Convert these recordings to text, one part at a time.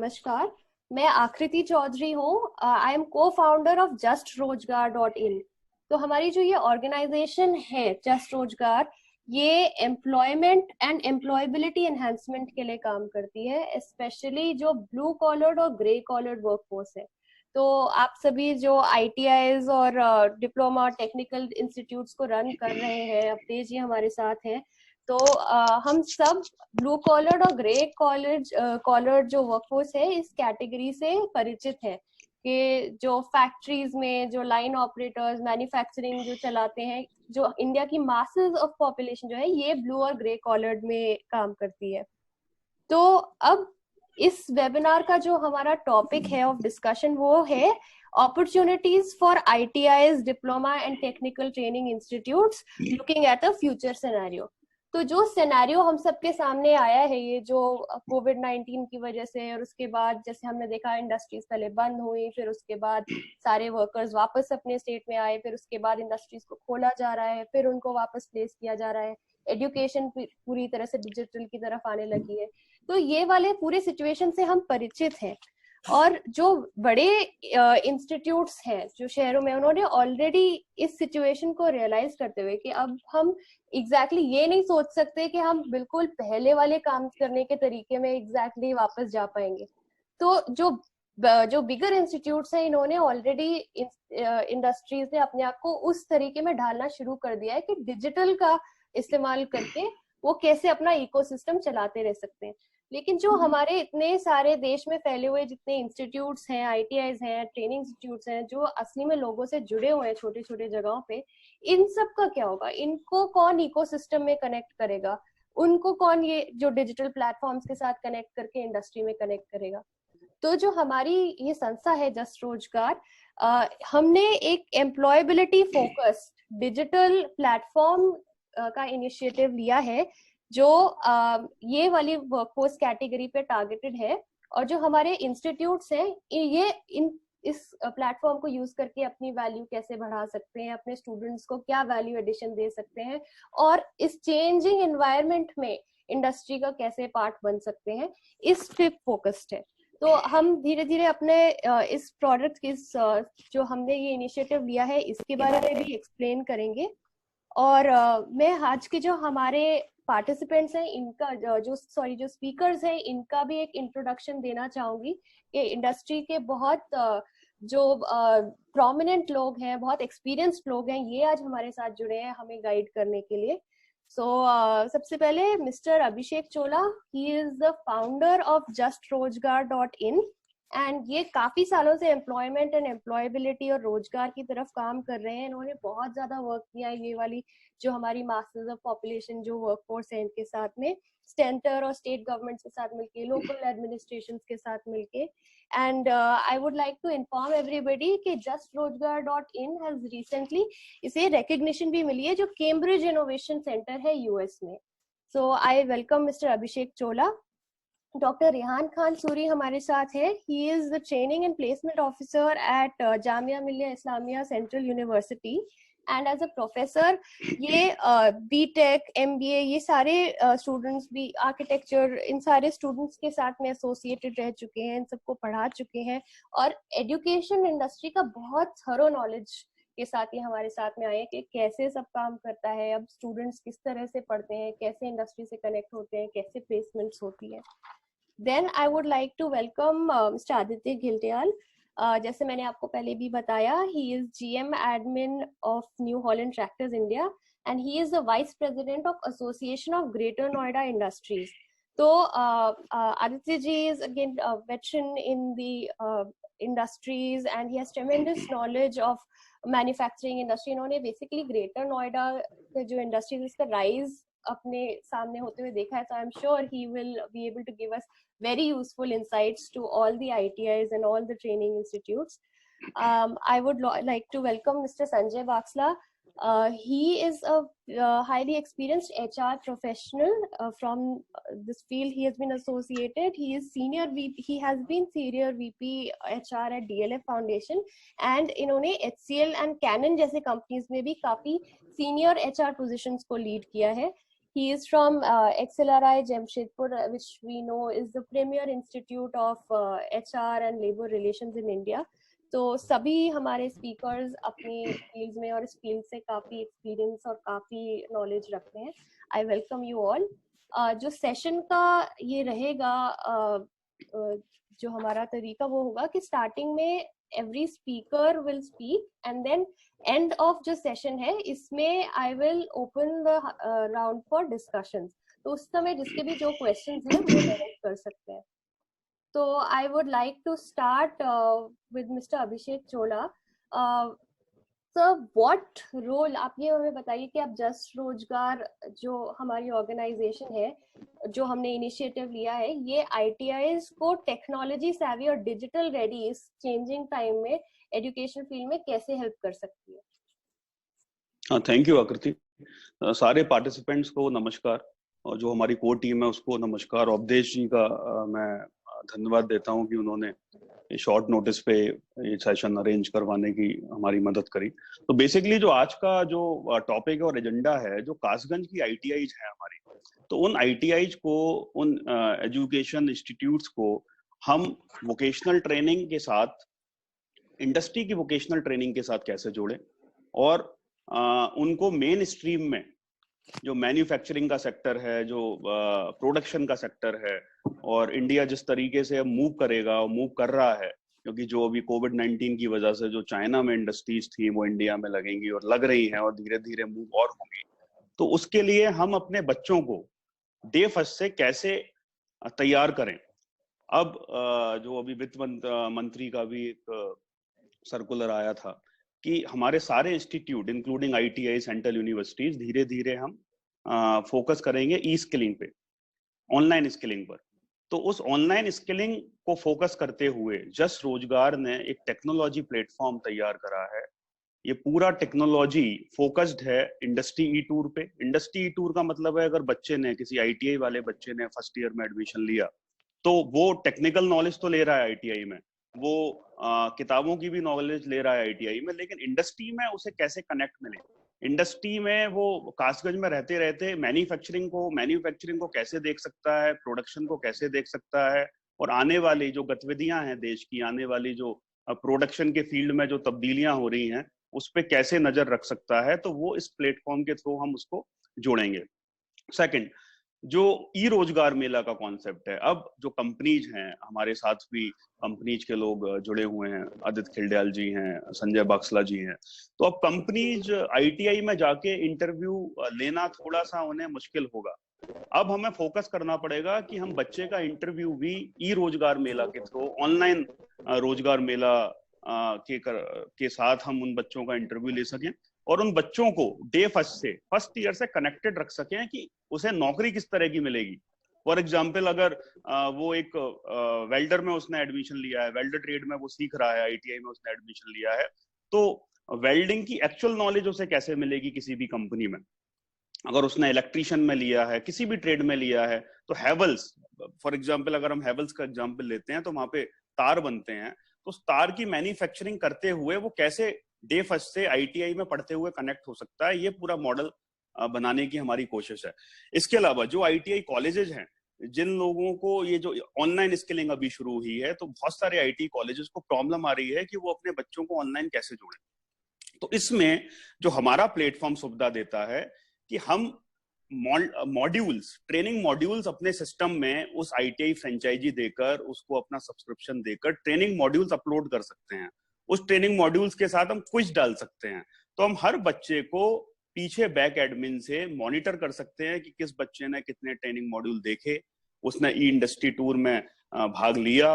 नमस्कार, मैं आकृति चौधरी हूँ। आई एम को फाउंडर ऑफ JustRojgar.in। तो हमारी जो ये ऑर्गेनाइजेशन है जस्ट रोजगार, ये एम्प्लॉयमेंट एंड एम्प्लॉयबिलिटी एनहांसमेंट के लिए काम करती है, स्पेशली जो ब्लू कॉलर्ड और ग्रे कॉलर्ड वर्कफोर्स है। तो आप सभी जो ITIs और डिप्लोमा टेक्निकल इंस्टीट्यूट्स को रन कर रहे हैं, अवतेज जी हमारे साथ हैं। तो हम सब ब्लू कॉलर्ड और ग्रे कॉलर्ड जो वर्कफोर्स है इस कैटेगरी से परिचित है कि जो फैक्ट्रीज में जो लाइन ऑपरेटर्स मैन्युफैक्चरिंग जो चलाते हैं, जो इंडिया की मासेस ऑफ पॉपुलेशन जो है ये ब्लू और ग्रे कॉलर्ड में काम करती है। तो अब इस वेबिनार का जो हमारा टॉपिक है ऑफ डिस्कशन वो है opportunities for ITIs diploma and technical training institutes looking at a future scenario. तो जो सिनेरियो हम सबके सामने आया है, ये जो कोविड-19 की वजह से और उसके बाद जैसे हमने देखा इंडस्ट्रीज पहले बंद हुई, फिर उसके बाद सारे वर्कर्स वापस अपने स्टेट में आए, फिर उसके बाद इंडस्ट्रीज को खोला जा रहा है, फिर उनको वापस प्लेस किया जा रहा है, एजुकेशन पूरी तरह से डिजिटल की तरफ आने लगी है। तो ये वाले पूरे सिचुएशन से हम परिचित हैं। और जो बड़े इंस्टीट्यूट्स हैं जो शहरों में, उन्होंने ऑलरेडी इस सिचुएशन को रियलाइज करते हुए कि अब हम एग्जैक्टली ये नहीं सोच सकते कि हम बिल्कुल पहले वाले काम करने के तरीके में एग्जैक्टली वापस जा पाएंगे। तो जो बिगर इंस्टीट्यूट्स हैं, इन्होंने ऑलरेडी इंडस्ट्रीज ने अपने आप को उस तरीके में ढालना शुरू कर दिया है कि डिजिटल का इस्तेमाल करके वो कैसे अपना इकोसिस्टम चलाते रह सकते हैं। लेकिन जो हमारे इतने सारे देश में फैले हुए जितने इंस्टीट्यूट्स हैं, ITIs हैं, ट्रेनिंग इंस्टीट्यूट्स हैं, जो असली में लोगों से जुड़े हुए हैं छोटे छोटे जगहों पे, इन सब का क्या होगा? इनको कौन इकोसिस्टम में कनेक्ट करेगा? उनको कौन ये जो डिजिटल प्लेटफॉर्म्स के साथ कनेक्ट करके इंडस्ट्री में कनेक्ट करेगा? तो जो हमारी ये संस्था है जस्ट रोजगार, हमने एक एम्प्लॉयबिलिटी फोकस्ड डिजिटल प्लेटफॉर्म का इनिशिएटिव लिया है जो ये वाली वर्कफोर्स कैटेगरी पे टारगेटेड है। और जो हमारे इंस्टीट्यूट्स हैं, ये इस प्लेटफॉर्म को यूज करके अपनी वैल्यू कैसे बढ़ा सकते हैं, अपने स्टूडेंट्स को क्या वैल्यू एडिशन दे सकते हैं, और इस चेंजिंग एनवायरनमेंट में इंडस्ट्री का कैसे पार्ट बन सकते हैं, इस पे फोकस्ड है। तो हम धीरे धीरे अपने इस प्रोडक्ट की जो हमने ये इनिशिएटिव लिया है इसके बारे में भी एक्सप्लेन करेंगे। और मैं आज के जो हमारे पार्टिसिपेंट्स हैं इनका जो स्पीकर्स हैं इनका भी एक इंट्रोडक्शन देना चाहूंगी कि इंडस्ट्री के बहुत जो प्रोमिनेंट लोग हैं, बहुत एक्सपीरियंस्ड लोग हैं, ये आज हमारे साथ जुड़े हैं हमें गाइड करने के लिए। सबसे पहले mister Abhishek Chola, he is the founder of JustRojgar.in and ये काफी सालों से एम्प्लॉयमेंट एंड एम्प्लॉयबिलिटी और रोजगार की तरफ काम कर रहे हैं। इन्होंने बहुत ज्यादा वर्क किया है ये वाली जो हमारी मासेस ऑफ पॉपुलेशन जो वर्कफोर्स है इनके साथ में, सेंटर और स्टेट गवर्नमेंट के साथ मिलके, लोकल एडमिनिस्ट्रेशन के साथ मिलके। And I would like to inform everybody कि JustRojgar.in हैज रिसेंटली इसे रिकग्निशन भी मिली है जो कैम्ब्रिज इनोवेशन सेंटर है US में। So I welcome mister Abhishek Chola. Doctor Rehan Khan Suri हमारे साथ है। He is the training and placement officer at Jamia Millia Islamia central university and as a professor ये BTech MBA ये सारे स्टूडेंट्स भी, आर्किटेक्चर, इन सारे स्टूडेंट्स के साथ में एसोसिएटेड रह चुके हैं, इन सबको पढ़ा चुके हैं और एजुकेशन इंडस्ट्री का बहुत थरो नॉलेज के साथ ये हमारे साथ में आए कि कैसे सब काम करता है, अब स्टूडेंट्स किस तरह से पढ़ते हैं, कैसे इंडस्ट्री से कनेक्ट होते हैं, कैसे प्लेसमेंट्स होती है। Then I would like to welcome Mr. Aditya Ghiltial. जैसे मैंने आपको पहले भी बताया, he is GM admin of New Holland Tractors India and he is the vice president of Association of Greater Noida Industries. तो Aditya ji is again a veteran in the industries and he has tremendous knowledge of manufacturing industry. इन्होंने basically Greater Noida के जो industries इसका rise अपने सामने होते हुए देखा है, so I'm sure he will be able to give us very useful insights to all the ITIs and all the training institutes. I would like to welcome Mr. Sanjay Baxla. He is a highly experienced HR professional from this field. He has been associated. He is senior VP. He has been senior VP HR at DLF Foundation, and इन्होंने HCL and Canon जैसे companies में भी काफी senior HR positions को lead किया है. He is from XLRI Jamshedpur, which we know is the premier institute of HR and labor relations in India. तो सभी हमारे स्पीकर्स अपनी फील्ड में और इस फील्ड से काफी एक्सपीरियंस और काफी नॉलेज रखते हैं. I welcome you all. जो सेशन का ये रहेगा, जो हमारा तरीका वो होगा कि स्टार्टिंग में every speaker will speak and then end of जो सेशन है इसमें I will open the round for discussions. तो उस समय जिसके भी जो questions हैं वो डायरेक्ट कर सकते हैं. तो I would like to start with Mr. Abhishek Chola. Sir, what role, आप ये हमें बताइए कि आप जस्ट रोजगार जो हमारी ऑर्गेनाइजेशन है, जो हमने इनिशिएटिव लिया है, ये आईटीआईज को टेक्नोलॉजी savvy और डिजिटल रेडी इस चेंजिंग टाइम में एजुकेशन फील्ड में कैसे हेल्प कर सकती है? हाँ, थैंक यू आकृति. सारे पार्टिसिपेंट्स को नमस्कार और जो हमारी कोर टीम है उसको नमस्कार. अवधेश जी का मैं धन्यवाद देता हूँ कि उन्होंने शॉर्ट नोटिस पे ये सेशन अरेंज करवाने की हमारी मदद करी. तो बेसिकली जो आज का जो टॉपिक और एजेंडा है, जो कासगंज की आईटीआईज है हमारी, तो उन आईटीआईज को, उन एजुकेशन इंस्टीट्यूट्स को हम वोकेशनल ट्रेनिंग के साथ, इंडस्ट्री की वोकेशनल ट्रेनिंग के साथ कैसे जोड़ें और उनको मेन स्ट्रीम में जो मैन्युफैक्चरिंग का सेक्टर है, जो प्रोडक्शन का सेक्टर है, और इंडिया जिस तरीके से अब मूव करेगा और मूव कर रहा है, क्योंकि जो अभी कोविड-19 की वजह से जो चाइना में इंडस्ट्रीज थी वो इंडिया में लगेंगी और लग रही हैं और धीरे धीरे मूव और होंगी. तो उसके लिए हम अपने बच्चों को डे फर्स्ट से कैसे तैयार करें. अब जो अभी वित्त मंत्री का भी एक सर्कुलर आया था कि हमारे सारे institute including ITI, central universities, धीरे धीरे हम फोकस करेंगे ई स्किलिंग पे, ऑनलाइन स्किलिंग पर. तो उस ऑनलाइन स्किलिंग को फोकस करते हुए जस्ट रोजगार ने एक टेक्नोलॉजी प्लेटफॉर्म तैयार करा है. ये पूरा टेक्नोलॉजी फोकस्ड है इंडस्ट्री ई टूर पे. इंडस्ट्री ई टूर का मतलब है, अगर बच्चे ने, किसी आईटीआई वाले बच्चे ने फर्स्ट ईयर में एडमिशन लिया तो वो टेक्निकल नॉलेज तो ले रहा है आईटीआई में, वो किताबों की भी नॉलेज ले रहा है आईटीआई में, लेकिन इंडस्ट्री में उसे कैसे कनेक्ट मिले. इंडस्ट्री में वो कासगंज में रहते रहते मैन्युफैक्चरिंग को कैसे देख सकता है, प्रोडक्शन को कैसे देख सकता है, और आने वाली जो गतिविधियां हैं देश की, आने वाली जो प्रोडक्शन के फील्ड में जो तब्दीलियां हो रही हैं उस पर कैसे नजर रख सकता है. तो वो इस प्लेटफॉर्म के थ्रू हम उसको जोड़ेंगे. सेकंड, जो ई रोजगार मेला का कॉन्सेप्ट है, अब जो कंपनीज हैं, हमारे साथ भी कंपनीज के लोग जुड़े हुए हैं, आदित्य खिलड्याल जी हैं, संजय बाक्सला जी हैं. तो अब कंपनीज आईटीआई में जाके इंटरव्यू लेना थोड़ा सा उन्हें मुश्किल होगा. अब हमें फोकस करना पड़ेगा कि हम बच्चे का इंटरव्यू भी ई रोजगार मेला के थ्रू, ऑनलाइन रोजगार मेला के साथ हम उन बच्चों का इंटरव्यू ले सकें और उन बच्चों को डे फर्स्ट ईयर से कनेक्टेड रख सकें कि उसे नौकरी किस तरह की मिलेगी. फॉर एग्जाम्पल, अगर वो एक वेल्डर में उसने एडमिशन लिया है, वेल्डर ट्रेड में वो सीख रहा है, आईटीआई में उसने एडमिशन लिया है, तो वेल्डिंग की एक्चुअल नॉलेज उसे कैसे मिलेगी किसी भी कंपनी में. अगर उसने इलेक्ट्रीशियन में लिया है, किसी भी ट्रेड में लिया है, तो हैवल्स, फॉर एग्जाम्पल अगर हम हैवल्स का एग्जाम्पल लेते हैं तो वहां पे तार बनते हैं, तो उस तार की मैन्युफैक्चरिंग करते हुए वो कैसे डे फर्स्ट से आईटीआई में पढ़ते हुए कनेक्ट हो सकता है. ये पूरा मॉडल बनाने की हमारी कोशिश है. इसके अलावा जो आईटीआई कॉलेजेस हैं, जिन लोगों को ये जो ऑनलाइन स्किलिंग अभी शुरू हुई है, तो बहुत सारे आईटी कॉलेजेस को प्रॉब्लम आ रही है कि वो अपने बच्चों को ऑनलाइन कैसे जोड़ें. तो इसमें जो हमारा प्लेटफॉर्म सुविधा देता है कि हम मॉड्यूल्स, ट्रेनिंग मॉड्यूल्स अपने सिस्टम में उस आईटीआई फ्रेंचाइजी देकर, उसको अपना सब्सक्रिप्शन देकर ट्रेनिंग मॉड्यूल्स अपलोड कर सकते हैं. उस ट्रेनिंग मॉड्यूल्स के साथ हम क्विज डाल सकते हैं. तो हम हर बच्चे को पीछे बैक एडमिन से मॉनिटर कर सकते हैं कि किस बच्चे ने कितने ट्रेनिंग मॉड्यूल देखे, उसने ई इंडस्ट्री टूर में भाग लिया,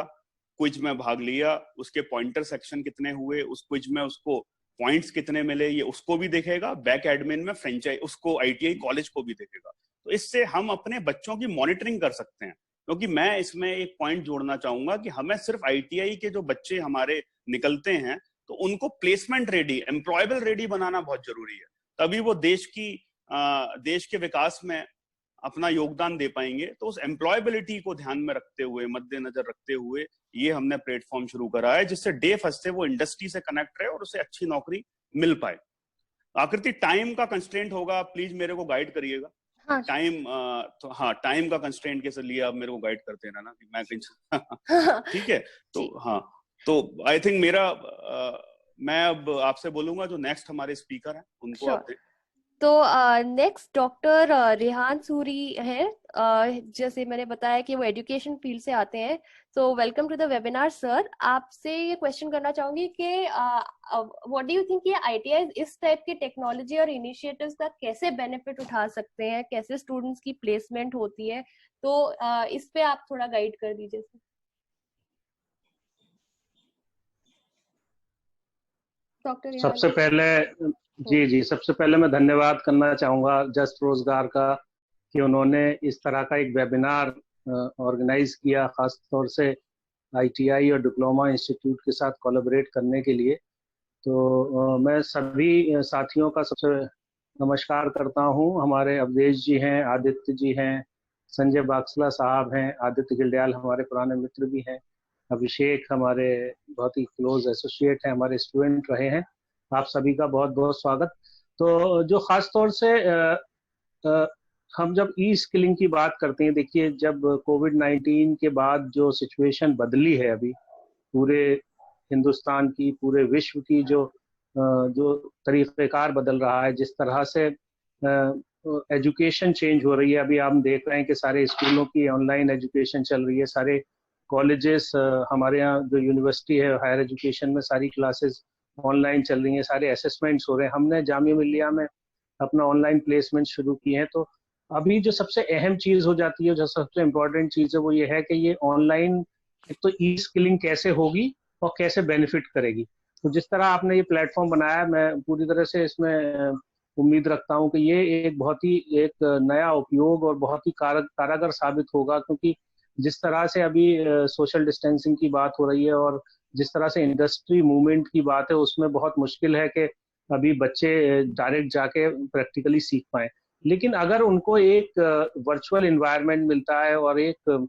क्विज में भाग लिया, उसके पॉइंटर सेक्शन कितने हुए, उस क्विज में उसको पॉइंट्स कितने मिले, ये उसको भी देखेगा बैक एडमिन में, फ्रेंचाइज उसको आईटीआई कॉलेज को भी देखेगा. तो इससे हम अपने बच्चों की मॉनिटरिंग कर सकते हैं. क्योंकि मैं इसमें एक पॉइंट जोड़ना चाहूंगा कि हमें सिर्फ आईटीआई के जो बच्चे हमारे निकलते हैं तो उनको प्लेसमेंट रेडी, एम्प्लॉयबल रेडी बनाना बहुत जरूरी है. तभी वो देश के विकास में अपना योगदान दे पाएंगे. तो उस एम्प्लॉयबिलिटी को ध्यान में रखते हुए, मद्देनजर रखते हुए ये हमने प्लेटफॉर्म शुरू करा है, जिससे डे फर्स्ट से वो इंडस्ट्री से कनेक्ट रहे और उसे अच्छी नौकरी मिल पाए. आकृति, टाइम का कंस्ट्रेंट होगा, प्लीज मेरे को गाइड करिएगा. हाँ टाइम तो हाँ, टाइम का कंस्ट्रेंट के लिए आप मेरे को गाइड करते हैं ना कि मैं ठीक है। तो हाँ, तो आई थिंक मेरा मैं अब आपसे बोलूंगा जो नेक्स्ट हमारे स्पीकर हैं उनको आप दें। तो नेक्स्ट डॉक्टर रेहान सूरी है। जैसे मैंने बताया कि वो एजुकेशन फील्ड से आते हैं। तो welcome to the webinar sir. आपसे ये क्वेश्चन करना चाहूंगी कि व्हाट डू यू थिंक ये आईटीआई इस टाइप के टेक्नोलॉजी और इनिशिएटिव्स का कैसे बेनिफिट उठा सकते हैं, कैसे स्टूडेंट्स की प्लेसमेंट होती है? तो इस पे आप थोड़ा गाइड कर दीजिए सर। डॉक्टर रेहान। सबसे पहले जी सबसे पहले मैं धन्यवाद करना चाहूँगा जस्ट रोजगार का कि उन्होंने इस तरह का एक वेबिनार ऑर्गेनाइज किया, खास तौर से आईटीआई और डिप्लोमा इंस्टीट्यूट के साथ कोलैबोरेट करने के लिए। तो मैं सभी साथियों का सबसे नमस्कार करता हूँ। हमारे अवधेश जी हैं, आदित्य जी हैं, संजय बाक्सला साहब हैं, आदित्य गिल्डियाल हमारे पुराने मित्र भी हैं, अभिषेक हमारे बहुत ही क्लोज एसोसिएट हैं, हमारे स्टूडेंट रहे हैं। आप सभी का बहुत बहुत स्वागत। तो जो खास तौर से हम जब ई स्किलिंग की बात करते हैं, देखिए जब कोविड-19 के बाद जो सिचुएशन बदली है अभी पूरे हिंदुस्तान की, पूरे विश्व की, जो तरीक़ेकार बदल रहा है, जिस तरह से एजुकेशन चेंज हो रही है। अभी हम देख रहे हैं कि सारे स्कूलों की ऑनलाइन एजुकेशन चल रही है, सारे कॉलेजेस, हमारे यहाँ जो यूनिवर्सिटी है हायर एजुकेशन में सारी क्लासेस ऑनलाइन चल रही हैं, सारे असेसमेंट्स हो रहे हैं। हमने जामिया मिल्लिया में अपना ऑनलाइन प्लेसमेंट शुरू किए हैं। तो अभी जो सबसे अहम चीज़ हो जाती है, जो सबसे इम्पोर्टेंट चीज़ है, वो ये है कि ये ऑनलाइन एक तो ई स्किलिंग कैसे होगी और कैसे बेनिफिट करेगी। तो जिस तरह आपने ये प्लेटफॉर्म बनाया, मैं पूरी तरह से इसमें उम्मीद रखता हूँ कि ये एक बहुत ही एक नया उपयोग और बहुत ही कारागर साबित होगा, क्योंकि जिस तरह से अभी सोशल डिस्टेंसिंग की बात हो रही है और जिस तरह से इंडस्ट्री मूवमेंट की बात है, उसमें बहुत मुश्किल है कि अभी बच्चे डायरेक्ट जाके प्रैक्टिकली सीख पाए। लेकिन अगर उनको एक वर्चुअल एनवायरनमेंट मिलता है और एक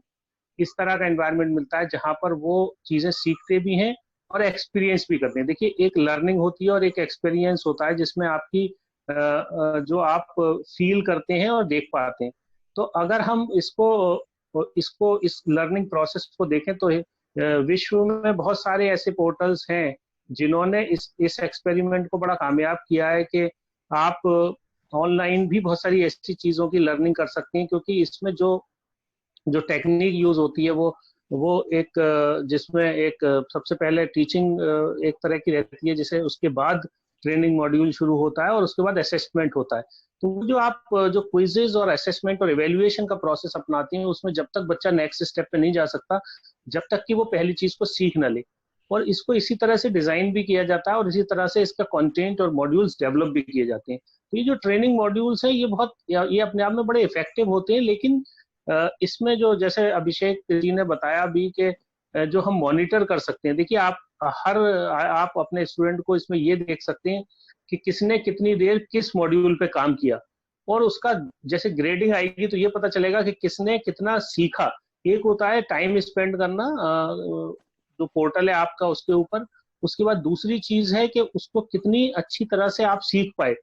इस तरह का एनवायरनमेंट मिलता है जहां पर वो चीजें सीखते भी हैं और एक्सपीरियंस भी करते हैं। देखिए, एक लर्निंग होती है और एक एक्सपीरियंस होता है जिसमें आपकी जो आप फील करते हैं और देख पाते हैं। तो अगर हम इस लर्निंग प्रोसेस को देखें तो विश्व में बहुत सारे ऐसे पोर्टल्स हैं जिन्होंने इस एक्सपेरिमेंट को बड़ा कामयाब किया है कि आप ऑनलाइन भी बहुत सारी ऐसी चीजों की लर्निंग कर सकते हैं, क्योंकि इसमें जो टेक्निक यूज होती है वो एक जिसमें एक सबसे पहले टीचिंग एक तरह की रहती है, जिसे उसके बाद ट्रेनिंग मॉड्यूल शुरू होता है और उसके बाद असेसमेंट होता है। तो जो आप जो क्विजेज और असेसमेंट और इवेल्युएशन का प्रोसेस अपनाते हैं, उसमें जब तक बच्चा नेक्स्ट स्टेप पे नहीं जा सकता जब तक कि वो पहली चीज को सीख न ले। और इसको इसी तरह से डिजाइन भी किया जाता है और इसी तरह से इसका कंटेंट और मॉड्यूल्स डेवलप भी किए जाते हैं। तो ये जो ट्रेनिंग मॉड्यूल्स हैं ये अपने आप में बड़े इफेक्टिव होते हैं, लेकिन इसमें जो जैसे अभिषेक जी ने बताया भी कि जो हम मॉनिटर कर सकते हैं। देखिए, आप अपने स्टूडेंट को इसमें ये देख सकते हैं कि किसने कितनी देर किस मॉड्यूल पे काम किया, और उसका जैसे ग्रेडिंग आएगी तो ये पता चलेगा कि किसने कितना सीखा। एक होता है टाइम स्पेंड करना, जो पोर्टल है आपका उसके ऊपर। उसके बाद दूसरी चीज है कि उसको कितनी अच्छी तरह से आप सीख पाए,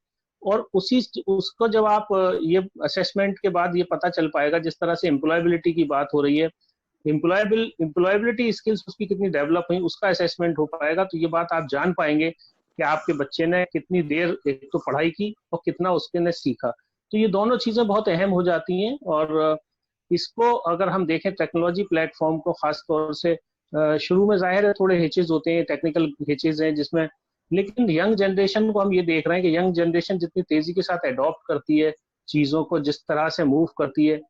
और उसको जब आप ये असेसमेंट के बाद ये पता चल पाएगा, जिस तरह से एम्प्लॉयबिलिटी की बात हो रही है, एम्प्लॉयबिलिटी स्किल्स उसकी कितनी डेवलप हुई, उसका असेसमेंट हो पाएगा। तो ये बात आप जान पाएंगे कि आपके बच्चे ने कितनी देर एक तो पढ़ाई की और कितना उसके ने सीखा। तो ये दोनों चीजें बहुत अहम हो जाती हैं। और इसको अगर हम देखें टेक्नोलॉजी प्लेटफॉर्म को, खास तौर से शुरू में जाहिर है थोड़े हिचेज होते हैं, टेक्निकल हिचेज हैं जिसमें, लेकिन यंग जनरेशन को हम ये देख रहे हैं कि यंग जनरेशन जितनी तेजी के साथ अडॉप्ट करती है चीजों को, जिस तरह से मूव करती है,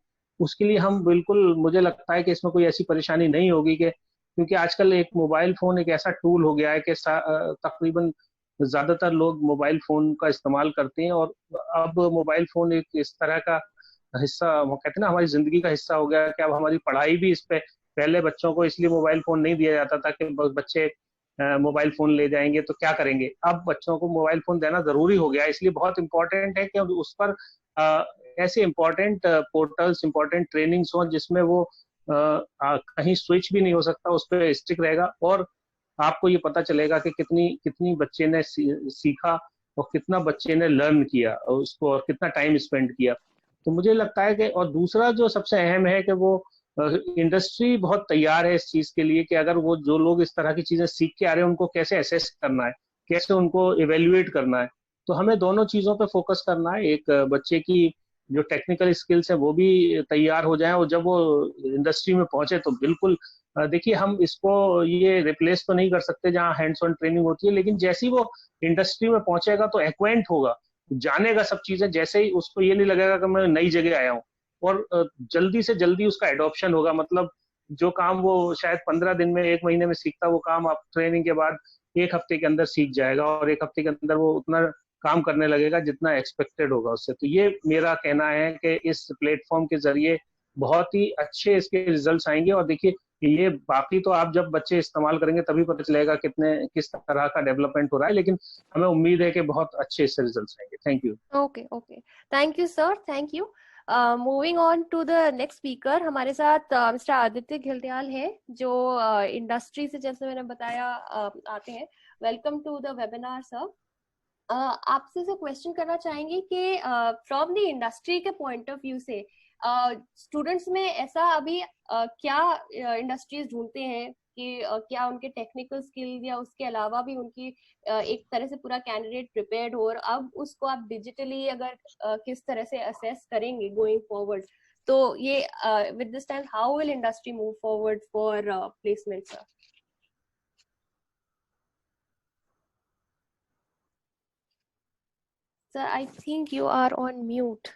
उसके लिए हम बिल्कुल, मुझे लगता है कि इसमें कोई ऐसी परेशानी नहीं होगी कि, क्योंकि आजकल एक मोबाइल फोन एक ऐसा टूल हो गया है कि तकरीबन ज्यादातर लोग मोबाइल फोन का इस्तेमाल करते हैं। और अब मोबाइल फोन एक इस तरह का हिस्सा, वो कहते हैं ना, हमारी जिंदगी का हिस्सा हो गया कि अब हमारी पढ़ाई भी इस पे। पहले बच्चों को इसलिए मोबाइल फोन नहीं दिया जाता था कि बच्चे मोबाइल फोन ले जाएंगे तो क्या करेंगे। अब बच्चों को मोबाइल फोन देना जरूरी हो गया, इसलिए बहुत इंपॉर्टेंट है कि उस पर ऐसे इंपॉर्टेंट पोर्टल्स, इंपॉर्टेंट ट्रेनिंग्स हो जिसमें वो कहीं स्विच भी नहीं हो सकता, उस पर स्टिक रहेगा और आपको ये पता चलेगा कि कितनी कितनी बच्चे ने सीखा और कितना बच्चे ने लर्न किया उसको और कितना टाइम स्पेंड किया। तो मुझे लगता है कि, और दूसरा जो सबसे अहम है कि वो इंडस्ट्री बहुत तैयार है इस चीज के लिए कि अगर वो जो लोग इस तरह की चीजें सीख के आ रहे हैं उनको कैसे असेस करना है, कैसे उनको इवेल्युएट करना है। तो हमें दोनों चीजों पे फोकस करना है। एक बच्चे की जो टेक्निकल स्किल्स है वो भी तैयार हो जाए, और जब वो इंडस्ट्री में पहुंचे तो बिल्कुल देखिए, हम इसको ये रिप्लेस तो नहीं कर सकते जहाँ हैंड्स ऑन ट्रेनिंग होती है, लेकिन जैसे ही वो इंडस्ट्री में पहुंचेगा तो एक्वेंट होगा, जानेगा सब चीजें, जैसे ही उसको ये नहीं लगेगा कि मैं नई जगह आया हूँ। और जल्दी से जल्दी उसका एडॉप्शन होगा। मतलब जो काम वो शायद 15 दिन में, 1 महीने में सीखता, वो काम आप ट्रेनिंग के बाद 1 हफ्ते के अंदर सीख जाएगा, और 1 हफ्ते के अंदर वो उतना काम करने लगेगा जितना एक्सपेक्टेड होगा उससे। तो ये मेरा कहना है कि इस प्लेटफॉर्म के जरिए बहुत ही अच्छे इसके रिजल्ट्स आएंगे। और देखिए ये बाकी तो आप जब बच्चे इस्तेमाल करेंगे तभी पता चलेगा कितने किस तरह का डेवलपमेंट हो रहा है, लेकिन हमें उम्मीद है कि बहुत अच्छे इससे रिजल्ट्स आएंगे। Thank you. Okay okay, thank you sir, thank you. Moving on to the next speaker, हमारे साथ मिस्टर आदित्य घिल्डियाल है, जो इंडस्ट्री से, जैसे मैंने बताया, आते हैं। Welcome to the webinar sir. आपसे से क्वेश्चन करना चाहेंगे कि फ्रॉम द इंडस्ट्री के पॉइंट ऑफ व्यू से स्टूडेंट्स में ऐसा अभी क्या इंडस्ट्रीज ढूंढते हैं कि क्या उनके टेक्निकल स्किल या उसके अलावा भी उनकी एक तरह से पूरा कैंडिडेट प्रिपेयर्ड हो, और अब उसको आप डिजिटली अगर किस तरह से असेस करेंगे गोइंग फॉरवर्ड, तो ये with this time how will industry move forward for placement sir? Sir, I think you are on mute.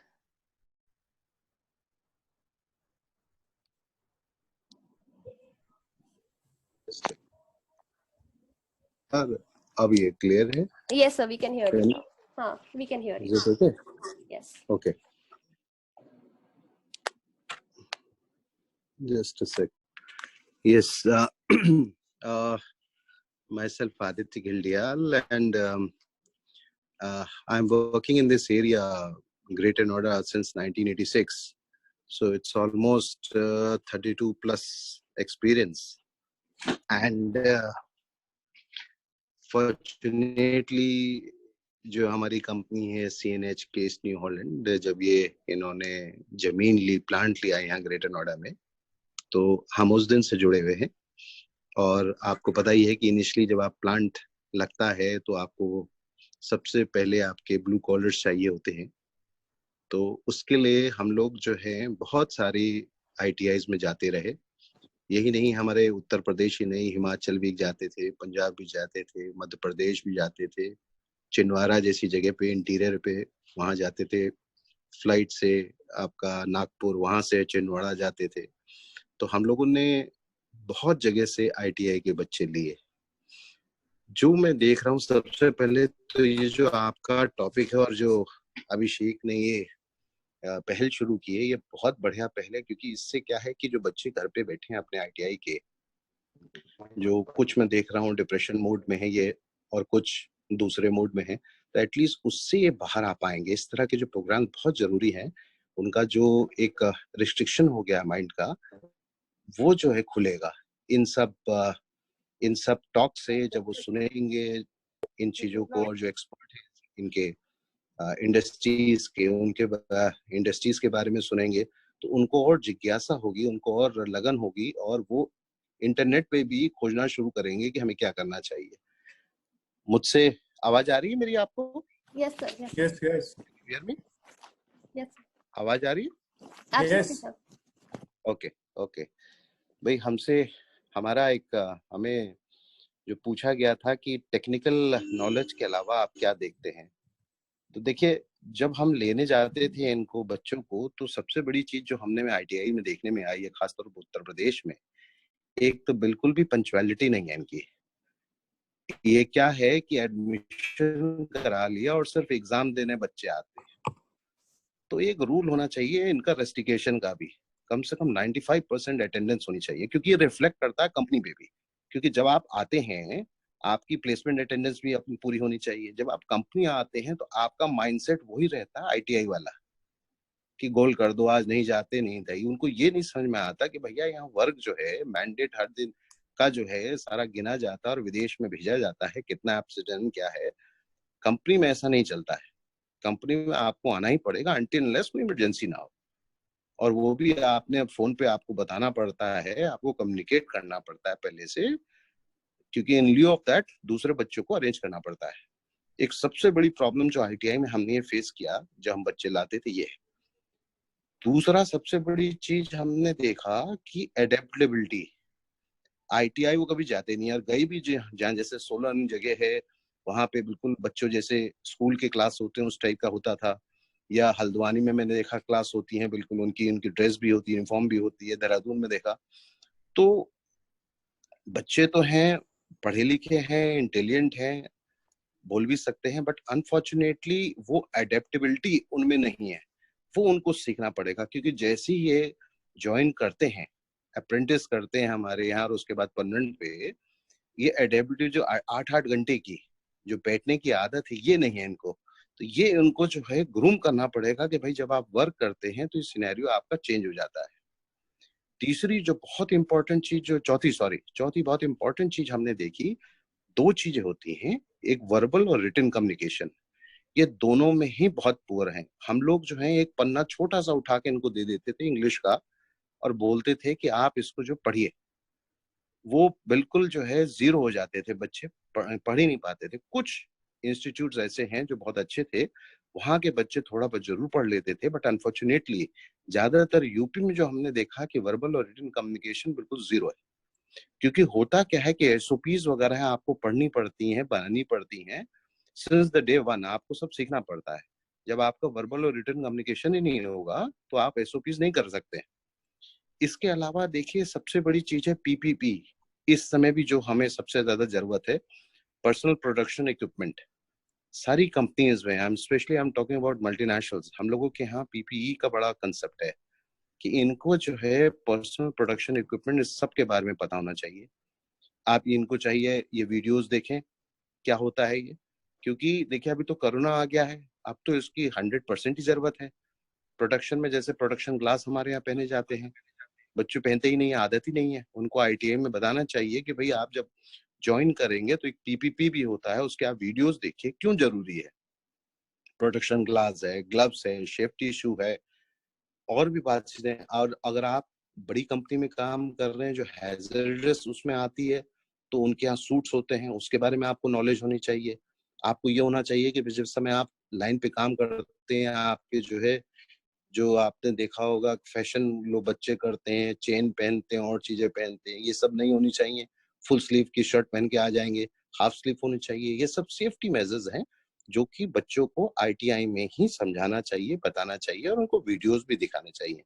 अब ये क्लियर है? Yes, sir, we can hear you. Sir. We can hear you. Is it okay? Yes. Okay. Just a sec. Yes. Myself, Aditya Gildial, and I'm working in this area, Greater Noida, since 1986. So it's almost 32 plus experience. And fortunately, जो हमारी company है CNH case new Holland, जब ये इन्होंने जमीन ली, plant लिया यहाँ greater Noida में, तो हम उस दिन से जुड़े हुए हैं। और आपको पता ही है कि इनिशियली जब आप प्लांट लगता है तो आपको सबसे पहले आपके ब्लू कॉलर्स चाहिए होते हैं। तो उसके लिए हम लोग जो है बहुत सारी ITIs में जाते रहे। यही नहीं, हमारे उत्तर प्रदेश ही नहीं, हिमाचल भी जाते थे, पंजाब भी जाते थे, मध्य प्रदेश भी जाते थे, छिंदवाड़ा जैसी जगह पे इंटीरियर पे वहां जाते थे, फ्लाइट से आपका नागपुर, वहां से छिंदवाड़ा जाते थे। तो हम लोगों ने बहुत जगह से ITI के बच्चे लिए। जो मैं देख रहा हूँ, सबसे पहले तो ये जो आपका टॉपिक है और जो अभिषेक ने ये पहल शुरू की है, ये बहुत बढ़िया पहल है, क्योंकि इससे क्या है कि जो बच्चे घर पे बैठे हैं अपने ITI के, जो कुछ मैं देख रहा हूँ डिप्रेशन मोड में है ये, और कुछ दूसरे मोड में है, तो एटलीस्ट उससे ये बाहर आ पाएंगे। इस तरह के जो प्रोग्राम बहुत जरूरी है, उनका जो एक रिस्ट्रिक्शन हो गया माइंड का, वो जो है खुलेगा इन सब टॉक से। जब वो सुनेंगे इन चीजों को, और जो एक्सपर्ट है इनके इंडस्ट्रीज के, उनके इंडस्ट्रीज के बारे में सुनेंगे, तो उनको और जिज्ञासा होगी, उनको और लगन होगी, और वो इंटरनेट पे भी खोजना शुरू करेंगे कि हमें क्या करना चाहिए। मुझसे आवाज आ रही है मेरी आपको? Yes, sir. Yes, yes. Hear me? Yes, sir. आवाज आ रही है? Absolutely, Yes. sir. ओके भाई, हमें जो पूछा गया था कि टेक्निकल नॉलेज के अलावा आप क्या देखते हैं, तो देखिए, जब हम लेने जाते थे इनको बच्चों को, तो सबसे बड़ी चीज जो हमने में ITI में देखने में आई है, खासतौर पर उत्तर प्रदेश में, एक तो बिल्कुल भी पंक्चुअलिटी नहीं है इनकी। ये क्या है कि एडमिशन करा लिया और सिर्फ एग्जाम देने बच्चे आते हैं। तो एक रूल होना चाहिए इनका रेस्टिकेशन का भी, कम से कम 95% अटेंडेंस होनी चाहिए, क्योंकि ये रिफ्लेक्ट करता है कंपनी पे भी। क्योंकि जब आप आते हैं, आपकी प्लेसमेंट अटेंडेंस भी अपनी पूरी होनी चाहिए। जब आप कंपनी आते हैं तो आपका माइंडसेट वही रहता है ITI वाला, कि गोल कर दो, आज नहीं जाते नहीं थे। उनको ये नहीं समझ में आता कि भैया यहाँ वर्क जो है, मैंडेट हर दिन का जो है सारा गिना जाता है और विदेश में भेजा जाता है, कितना एब्सेंटेज क्या है। कंपनी में ऐसा नहीं चलता है। कंपनी में आपको आना ही पड़ेगा अनटिल अनलेस कोई इमरजेंसी ना हो, और वो भी आपने फोन पे आपको बताना पड़ता है, आपको कम्युनिकेट करना पड़ता है पहले से, क्योंकि इन लिeu ऑफ दैट दूसरे बच्चों को अरेंज करना पड़ता है। एक सबसे बड़ी प्रॉब्लम जो ITI में हमने ये फेस किया जब हम बच्चे लाते थे, ये है। दूसरा सबसे बड़ी चीज हमने देखा कि एडेप्टेबिलिटी, ITI वो कभी जाते नहीं, और गई भी जहाँ जैसे 16 जगह है वहां पे बिल्कुल बच्चों जैसे स्कूल के क्लास होते हैं उस टाइप का होता था, या हल्द्वानी में मैंने देखा क्लास होती है बिल्कुल, उनकी उनकी ड्रेस भी होती है, यूनिफॉर्म भी होती है, देहरादून में देखा। तो बच्चे तो हैं, पढ़े लिखे हैं, इंटेलिजेंट हैं, बोल भी सकते हैं, बट अनफॉर्चुनेटली वो एडेप्टेबिलिटी उनमें नहीं है। वो उनको सीखना पड़ेगा, क्योंकि जैसे ही ये ज्वाइन करते हैं, अप्रेंटिस करते हैं हमारे यहाँ, और उसके बाद परमानेंट पे, ये एडेप्टिबिलिटी जो 8-8 घंटे की जो बैठने की आदत है, ये नहीं है इनको। तो ये उनको जो है ग्रूम करना पड़ेगा कि भाई जब आप वर्क करते हैं तो ये सिनेरियो आपका चेंज हो जाता है। तीसरी जो बहुत इंपॉर्टेंट चीज, जो चौथी बहुत इंपॉर्टेंट चीज हमने देखी, दो चीजें होती हैं, एक वर्बल और रिटन कम्युनिकेशन। ये दोनों में ही बहुत पुअर हैं। हम लोग जो है एक पन्ना छोटा सा उठा के इनको दे देते थे इंग्लिश का, और बोलते थे कि आप इसको जो पढ़िए, वो बिल्कुल जो है जीरो हो जाते थे बच्चे, पढ़ ही नहीं पाते थे। कुछ इंस्टीट्यूट्स ऐसे हैं जो बहुत अच्छे थे, वहां के बच्चे थोड़ा बहुत जरूर पढ़ लेते थे, बट अनफॉर्चुनेटली ज्यादातर यूपी में जो हमने देखा कि वर्बल और रिटन कम्युनिकेशन बिल्कुल जीरो है। क्योंकि होता क्या है कि SOPs वगैरह आपको पढ़नी पड़ती हैं, बनानी पड़ती हैं, सिंस द डे वन आपको सब सीखना पड़ता है। जब आपका वर्बल और रिटन कम्युनिकेशन ही नहीं होगा तो आप SOPs नहीं कर सकते। इसके अलावा देखिए सबसे बड़ी चीज है PPP। इस समय भी जो हमें सबसे ज्यादा जरूरत है, पर्सनल प्रोडक्शन इक्विपमेंट। सारी कंपनीज में, I am talking about multinationals, हम लोगों के यहाँ PPE का बड़ा कंसेप्ट है कि इनको जो है पर्सनल प्रोडक्शन इक्विपमेंट इस सब के बारे में पता होना चाहिए। आप इनको चाहिए ये वीडियोस देखें क्या होता है ये, क्योंकि देखिए अभी तो कोरोना आ गया है, अब तो इसकी 100% ही जरूरत है। प्रोडक्शन में जैसे प्रोडक्शन ग्लास हमारे यहाँ पहने जाते हैं, बच्चे पहनते ही नहीं है, आदत ही नहीं है। उनको ITI में बताना चाहिए कि भाई आप जब ज्वाइन करेंगे तो एक PPP भी होता है, उसके आप वीडियोस देखिए क्यों जरूरी है। प्रोटेक्शन ग्लास है, ग्लव्स है, सेफ्टी शू है, और भी बात चीजें। और अगर आप बड़ी कंपनी में काम कर रहे हैं जो हैजर्डस उसमें आती है, तो उनके यहाँ सूट्स होते हैं, उसके बारे में आपको नॉलेज होनी चाहिए। आपको ये होना चाहिए कि जिस समय आप लाइन पे काम करते हैं, आपके जो है, जो आपने देखा होगा फैशन लोग बच्चे करते हैं, चेन पहनते हैं और चीजें पहनते हैं, ये सब नहीं होनी चाहिए। फुल स्लीव की शर्ट पहन के आ जाएंगे, हाफ स्लीव होनी चाहिए। ये सब सेफ्टी मेजर्स हैं जो कि बच्चों को ITI में ही समझाना चाहिए, बताना चाहिए, और उनको वीडियोस भी दिखाने चाहिए।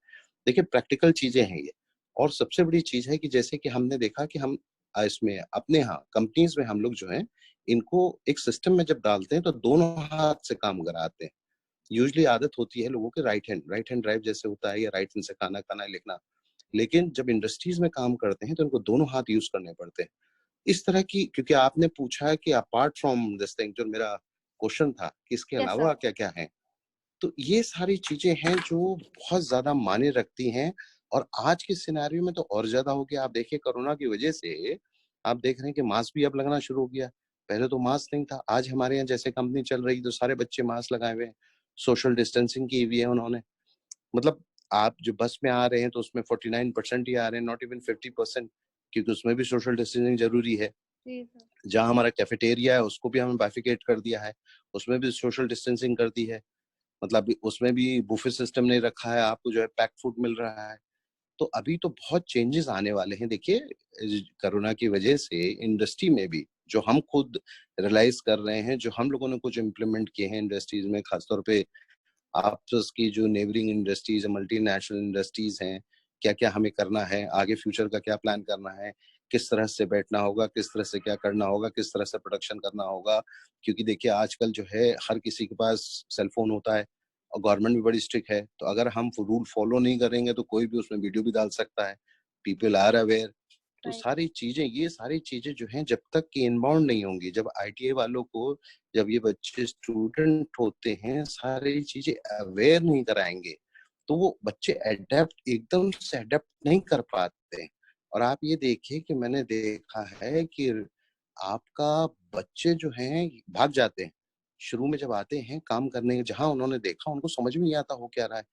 देखिए प्रैक्टिकल चीजें हैं ये। और सबसे बड़ी चीज है कि जैसे कि हमने देखा कि हम इसमें अपने यहाँ कंपनीज में हम लोग जो है इनको एक सिस्टम में जब डालते हैं तो दोनों हाथ से काम कराते हैं। यूजली आदत होती है लोगों के राइट हैंड ड्राइव जैसे होता है, या राइट हैंड से खाना खाना लिखना, लेकिन जब इंडस्ट्रीज में काम करते हैं तो इनको दोनों हाथ यूज करने पड़ते हैं। इस तरह की, क्योंकि आपने पूछा है कि अपार्ट फ्रॉम दिस थिंग, जो मेरा क्वेश्चन था कि इसके Yes, अलावा sir. क्या क्या है, तो ये सारी चीजें हैं जो बहुत ज्यादा मायने रखती हैं। और आज के सिनेरियो में तो और ज्यादा हो गया। आप देखिए कोरोना की वजह से आप देख रहे हैं कि मास्क भी अब लगना शुरू हो गया। पहले तो मास्क नहीं था, आज हमारे यहाँ जैसे कंपनी चल रही तो सारे बच्चे मास्क लगाए हुए हैं, सोशल डिस्टेंसिंग की हुई है उन्होंने। मतलब आप जो बस में आ रहे हैं तो उसमें 49% ही आ रहे हैं, नॉट इवन 50%, क्योंकि उसमें भी सोशल डिस्टेंसिंग जरूरी है। जी सर. जहाँ हमारा कैफेटेरिया है उसको भी हमने बाइफिकेट कर दिया है, उसमें भी सोशल डिस्टेंसिंग कर दी है। मतलब उसमें भी बुफे सिस्टम नहीं रखा है, आपको जो है पैक फूड मिल रहा है। तो अभी तो बहुत चेंजेस आने वाले हैं। देखिए कोरोना की वजह से इंडस्ट्री में भी जो हम खुद रियलाइज कर रहे हैं, जो हम लोगों ने कुछ इम्प्लीमेंट किए हैं इंडस्ट्रीज में, खासतौर पे आपस की जो नेबरिंग इंडस्ट्रीज, मल्टीनेशनल इंडस्ट्रीज हैं, क्या क्या हमें करना है आगे, फ्यूचर का क्या प्लान करना है, किस तरह से बैठना होगा, किस तरह से क्या करना होगा, किस तरह से प्रोडक्शन करना होगा। क्योंकि देखिए आजकल जो है हर किसी के पास सेलफोन होता है, और गवर्नमेंट भी बड़ी स्ट्रिक्ट है, तो अगर हम रूल फॉलो नहीं करेंगे तो कोई भी उसमें वीडियो भी डाल सकता है। People are aware. तो Right. सारी चीजें, ये सारी चीजें जो हैं जब तक कि इनबाउंड नहीं होंगी, जब ITI वालों को, जब ये बच्चे स्टूडेंट होते हैं, सारी चीजें अवेयर नहीं कराएंगे तो वो बच्चे एडेप्ट, एकदम से एडेप्ट नहीं कर पाते। और आप ये देखिए कि मैंने देखा है कि आपका बच्चे जो हैं भाग जाते हैं, शुरू में जब आते हैं काम करने, जहां उन्होंने देखा उनको समझ में नहीं आता हो क्या रहा है।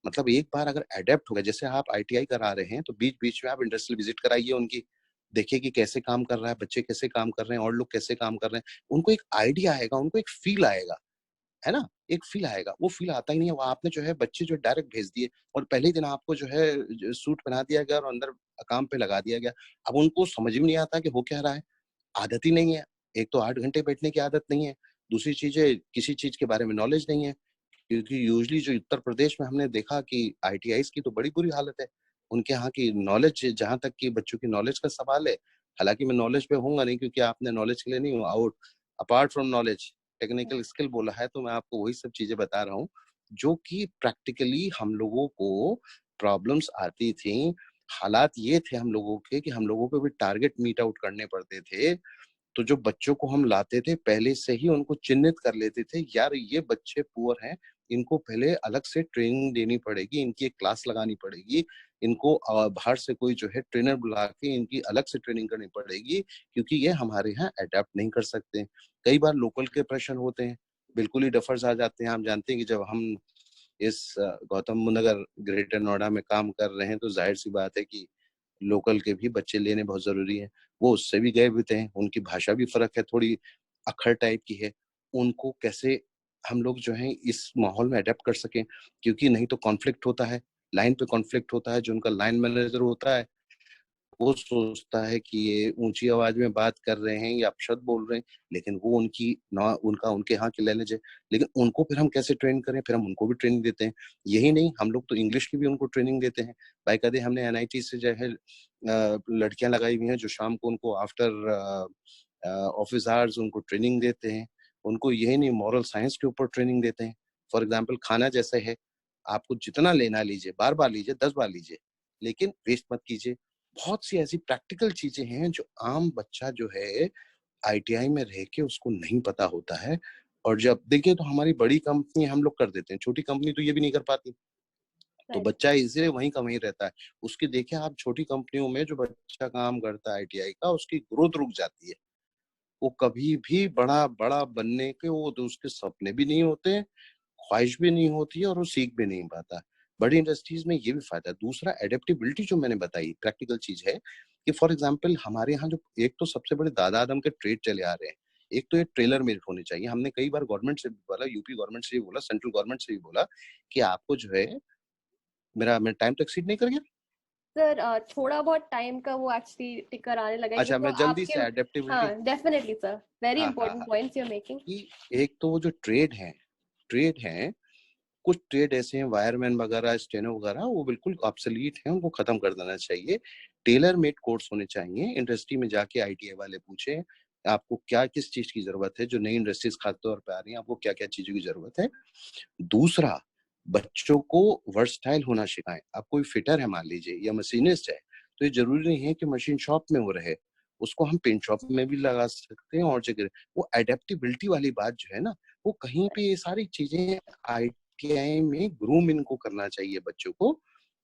मतलब एक बार अगर अडेप्ट हो गया, जैसे आप ITI करा रहे हैं तो बीच बीच में आप इंडस्ट्रियल विजिट कराइए उनकी, देखिए कि कैसे काम कर रहा है, बच्चे कैसे काम कर रहे हैं और लोग कैसे काम कर रहे हैं। उनको एक आइडिया आएगा, उनको एक फील आएगा, है ना, एक फील आएगा। वो फील आता ही नहीं है। वो आपने जो है बच्चे जो डायरेक्ट भेज दिए और पहले ही दिन आपको जो है सूट पहना दिया गया और अंदर काम पे लगा दिया गया। अब उनको समझ में नहीं आता कि हो क्या रहा है, आदत ही नहीं है। एक तो 8 घंटे बैठने की आदत नहीं है, दूसरी चीज है किसी चीज के बारे में नॉलेज नहीं है। क्योंकि यूजली जो उत्तर प्रदेश में हमने देखा कि ITIs की तो बड़ी बुरी हालत है। उनके यहाँ की नॉलेज, जहां तक कि बच्चों की नॉलेज का सवाल है, हालांकि मैं नॉलेज पे होऊंगा नहीं क्योंकि आपने नॉलेज के लिए नहीं, out apart from knowledge technical skill बोला है, तो मैं आपको वही सब चीजें बता रहा हूँ जो कि प्रैक्टिकली हम लोगों को प्रॉब्लम्स आती थी। हालात ये थे हम लोगों के कि हम लोगों को भी टारगेट मीट आउट करने पड़ते थे। तो जो बच्चों को हम लाते थे पहले से ही उनको चिन्हित कर लेते थे, यार ये बच्चे पुअर हैं, इनको पहले अलग से ट्रेनिंग देनी पड़ेगी, इनकी एक क्लास लगानी पड़ेगी, इनको बाहर से कोई जो है ट्रेनर बुला के इनकी अलग से ट्रेनिंग करनी पड़ेगी, क्योंकि ये हमारे यहाँ अडेप्ट नहीं कर सकते। कई बार लोकल के प्रेशर होते हैं, बिल्कुल ही डफर्स आ जाते हैं। हम जानते हैं कि जब हम इस गौतम नगर ग्रेटर नोएडा में काम कर रहे हैं तो जाहिर सी बात है कि लोकल के भी बच्चे लेने बहुत जरूरी है। वो उससे भी गए हुए हैं, उनकी भाषा भी फर्क है, थोड़ी अक्खर टाइप की है। उनको कैसे हम लोग जो है इस माहौल में अडेप्ट कर सकें, क्योंकि नहीं तो कॉन्फ्लिक्ट होता है, लाइन पे कॉन्फ्लिक्ट होता है। जो उनका लाइन मैनेजर होता है वो सोचता है कि ये ऊंची आवाज में बात कर रहे हैं या अपशब्द बोल रहे हैं, लेकिन वो उनकी ना उनका उनके यहाँ की लैंग्वेज है। लेकिन उनको फिर हम कैसे ट्रेन करें, फिर हम उनको भी ट्रेनिंग देते हैं। यही नहीं, हम लोग तो इंग्लिश की भी उनको ट्रेनिंग देते हैं। बाकायदे हमने NIT से जो है लड़कियां लगाई हुई हैं जो शाम को उनको आफ्टर ऑफिस आवर्स उनको ट्रेनिंग देते हैं। उनको यही नहीं, मॉरल साइंस के ऊपर ट्रेनिंग देते हैं। फॉर एग्जाम्पल खाना जैसे है, आपको जितना लेना लीजिए, बार बार लीजिए, 10 बार लीजिए, लेकिन वेस्ट मत कीजिए। बहुत सी ऐसी प्रैक्टिकल चीजें हैं जो आम बच्चा जो है ITI में रह के उसको नहीं पता होता है। और जब देखिए तो हमारी बड़ी कंपनी हम लोग कर देते हैं, छोटी कंपनी तो ये भी नहीं कर पाती। तो बच्चा इसीलिए वहीं का वहीं रहता है। उसकी देखिए आप छोटी कंपनियों में जो बच्चा काम करता है ITI का, उसकी ग्रोथ रुक जाती है। वो कभी भी बड़ा बड़ा बनने के वो तो उसके सपने भी नहीं होते, ख्वाहिश भी नहीं होती है और वो सीख भी नहीं पाता। बड़ी इंडस्ट्रीज में ये भी फायदा है। दूसरा एडेप्टेबिलिटी जो मैंने बताई प्रैक्टिकल चीज है कि फॉर एग्जांपल हमारे यहाँ जो एक तो सबसे बड़े दादा आदम के ट्रेड चले आ रहे हैं, एक तो ये ट्रेलर मेड होने चाहिए। हमने कई बार गवर्नमेंट से भी बोला, यूपी गवर्नमेंट से भी बोला, सेंट्रल गवर्नमेंट से भी बोला कि आपको जो है मेरा टाइम तो एक्सीड नहीं कर गया सर? थोड़ा बहुत टाइम का वो एक्चुअली टिकर आने लगा है अच्छा, क्योंकि मैं जल्दी आपके से एडेप्टेबिलिटी। हाँ डेफिनेटली सर, वेरी हाँ हाँ इंपॉर्टेंट हाँ, पॉइंट्स यू आर मेकिंग। कि एक तो वो जो ट्रेड है, कुछ ट्रेड ऐसे हैं वायरमैन वगैरह, स्टेनो वगैरह, वो बिल्कुल ऑब्सोलीट हैं, उनको खत्म कर देना चाहिए। टेलर मेड कोर्स होने चाहिए। इंडस्ट्री में जाके ITI वाले पूछे आपको क्या किस चीज की जरूरत है, जो नई इंडस्ट्रीज खास तौर पे आ रही है, आपको क्या क्या चीजों की जरूरत है। दूसरा, बच्चों को वर्सटाइल होना सिखाएं। आप कोई फिटर है मान लीजिए या मशीनिस्ट है, तो ये जरूरी नहीं है कि मशीन शॉप में वो रहे, उसको हम पेंट शॉप में भी लगा सकते हैं और जगह। वो एडेप्टेबिलिटी वाली बात जो है ना, वो कहीं पे ये सारी चीजें ITI में ग्रूम इनको करना चाहिए बच्चों को,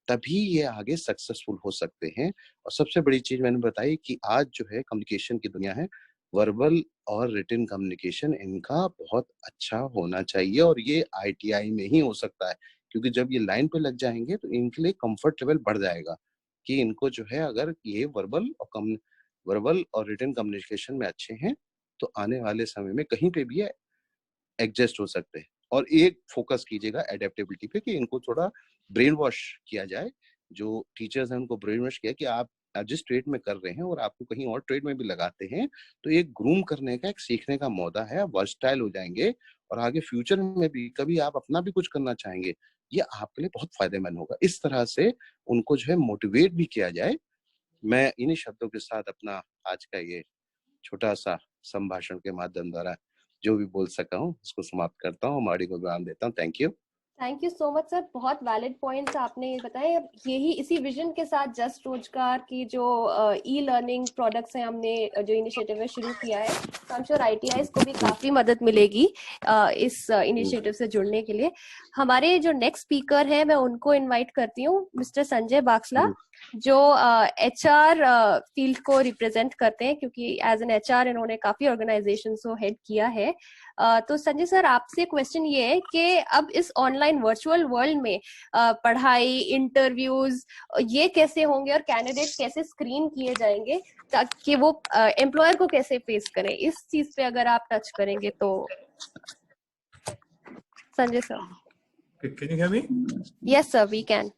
तभी ये आगे सक्सेसफुल हो सकते हैं। और सबसे बड़ी चीज मैंने बताई कि आज जो है कम्युनिकेशन की दुनिया है, वर्बल और रिटन कम्युनिकेशन इनका बहुत अच्छा होना चाहिए और ये ITI में ही हो सकता है। क्योंकि जब ये लाइन पे लग जाएंगे तो इनके लिए कंफर्ट लेवल बढ़ जाएगा कि इनको जो है अगर ये वर्बल और रिटन कम्युनिकेशन में अच्छे हैं तो आने वाले समय में कहीं पे भी एडजस्ट हो सकते हैं। और एक फोकस कीजिएगा एडेप्टेबिलिटी पे कि इनको थोड़ा ब्रेन वॉश किया जाए। जो टीचर्स हैं उनको ब्रेन वॉश किया कि आप जिस ट्रेड में कर रहे हैं और आपको कहीं और ट्रेड में भी लगाते हैं तो एक ग्रूम करने का, एक सीखने का मौका है, वर्सटाइल हो जाएंगे और आगे फ्यूचर में भी कभी आप अपना भी कुछ करना चाहेंगे, ये आपके लिए बहुत फायदेमंद होगा। इस तरह से उनको जो है मोटिवेट भी किया जाए। मैं इन्हीं शब्दों के साथ अपना आज का ये छोटा सा संभाषण के माध्यम द्वारा जो भी बोल सका हूँ उसको समाप्त करता हूँ, हमारी को विराम देता हूँ। Thank you so much sir, बहुत वैलिड पॉइंट्स आपने ये बताए। यही इसी विजन के साथ जस्ट रोजगार की जो ई लर्निंग प्रोडक्ट्स हैं, हमने जो इनिशिएटिव है शुरू किया है, तो आई एम श्योर ITIs को भी काफी मदद मिलेगी इस इनिशिएटिव से जुड़ने के लिए। हमारे जो नेक्स्ट स्पीकर है मैं उनको इनवाइट करती हूँ, मिस्टर संजय बाक्सला। जो HR फील्ड को रिप्रेजेंट करते हैं, क्योंकि एज एन HR इन्होंने काफी ऑर्गेनाइजेशंस को हेड किया है। तो संजय सर, आपसे क्वेश्चन ये है कि अब इस ऑनलाइन वर्चुअल वर्ल्ड में पढ़ाई, इंटरव्यूज ये कैसे होंगे और कैंडिडेट कैसे स्क्रीन किए जाएंगे ताकि वो एम्प्लॉयर को कैसे फेस करें, इस चीज पे अगर आप टच करेंगे तो। Sanjay sir. Can you hear me? Yes sir, we can.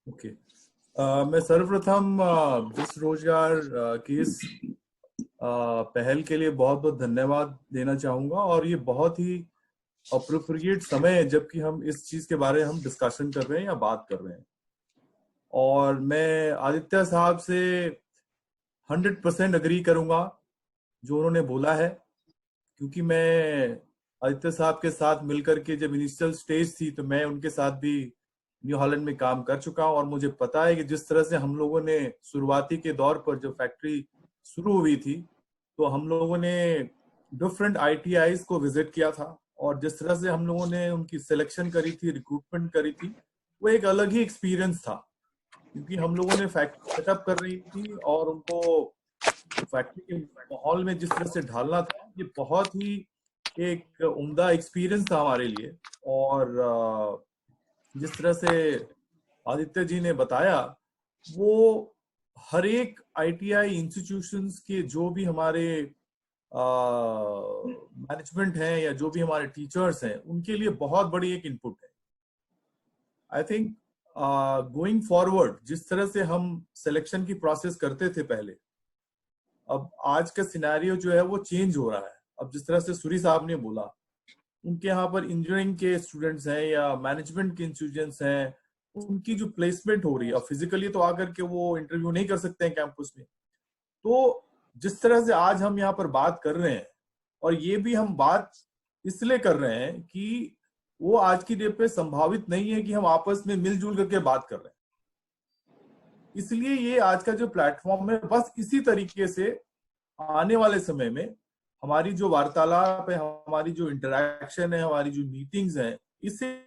Okay. मैं सर्वप्रथम जस्ट रोजगार की इस पहल के लिए बहुत बहुत धन्यवाद देना चाहूंगा, और ये बहुत ही अप्रोप्रिएट समय है जबकि हम इस चीज के बारे में हम डिस्कशन कर रहे हैं या बात कर रहे हैं। और मैं आदित्य साहब से 100% अग्री करूंगा जो उन्होंने बोला है, क्योंकि मैं आदित्य साहब के साथ मिलकर के जब इनिशियल स्टेज थी तो मैं उनके साथ भी न्यू हॉलैंड में काम कर चुका हूं, और मुझे पता है कि जिस तरह से हम लोगों ने शुरुआती के दौर पर जब फैक्ट्री शुरू हुई थी तो हम लोगों ने डिफरेंट ITIs को विजिट किया था, और जिस तरह से हम लोगों ने उनकी सिलेक्शन करी थी, रिक्रूटमेंट करी थी, वो एक अलग ही एक्सपीरियंस था, क्योंकि हम लोगों ने फैक्ट्री सेटअप कर रही थी और उनको फैक्ट्री के माहौल में जिस तरह से ढालना था, ये बहुत ही एक उम्दा एक्सपीरियंस था हमारे लिए। और जिस तरह से आदित्य जी ने बताया, वो हर एक ITI इंस्टीट्यूशंस के जो भी हमारे मैनेजमेंट हैं या जो भी हमारे टीचर्स हैं, उनके लिए बहुत बड़ी एक इनपुट है। आई थिंक गोइंग फॉरवर्ड जिस तरह से हम सिलेक्शन की प्रोसेस करते थे पहले, अब आज का सिनेरियो जो है वो चेंज हो रहा है। अब जिस तरह से सूरी साहब ने बोला, उनके यहाँ पर इंजीनियरिंग के स्टूडेंट्स हैं या मैनेजमेंट के स्टूडेंट्स हैं, उनकी जो प्लेसमेंट हो रही है, और फिजिकली तो आकर के वो इंटरव्यू नहीं कर सकते हैं कैंपस में, तो जिस तरह से आज हम यहाँ पर बात कर रहे हैं, और ये भी हम बात इसलिए कर रहे हैं कि वो आज की डेट पे संभावित नहीं है कि हम आपस में मिलजुल करके बात कर रहे हैं। इसलिए ये आज का जो प्लेटफॉर्म है, बस इसी तरीके से आने वाले समय में हमारी जो वार्तालाप है, हमारी जो इंटरेक्शन है, हमारी जो मीटिंग्स हैं, इससे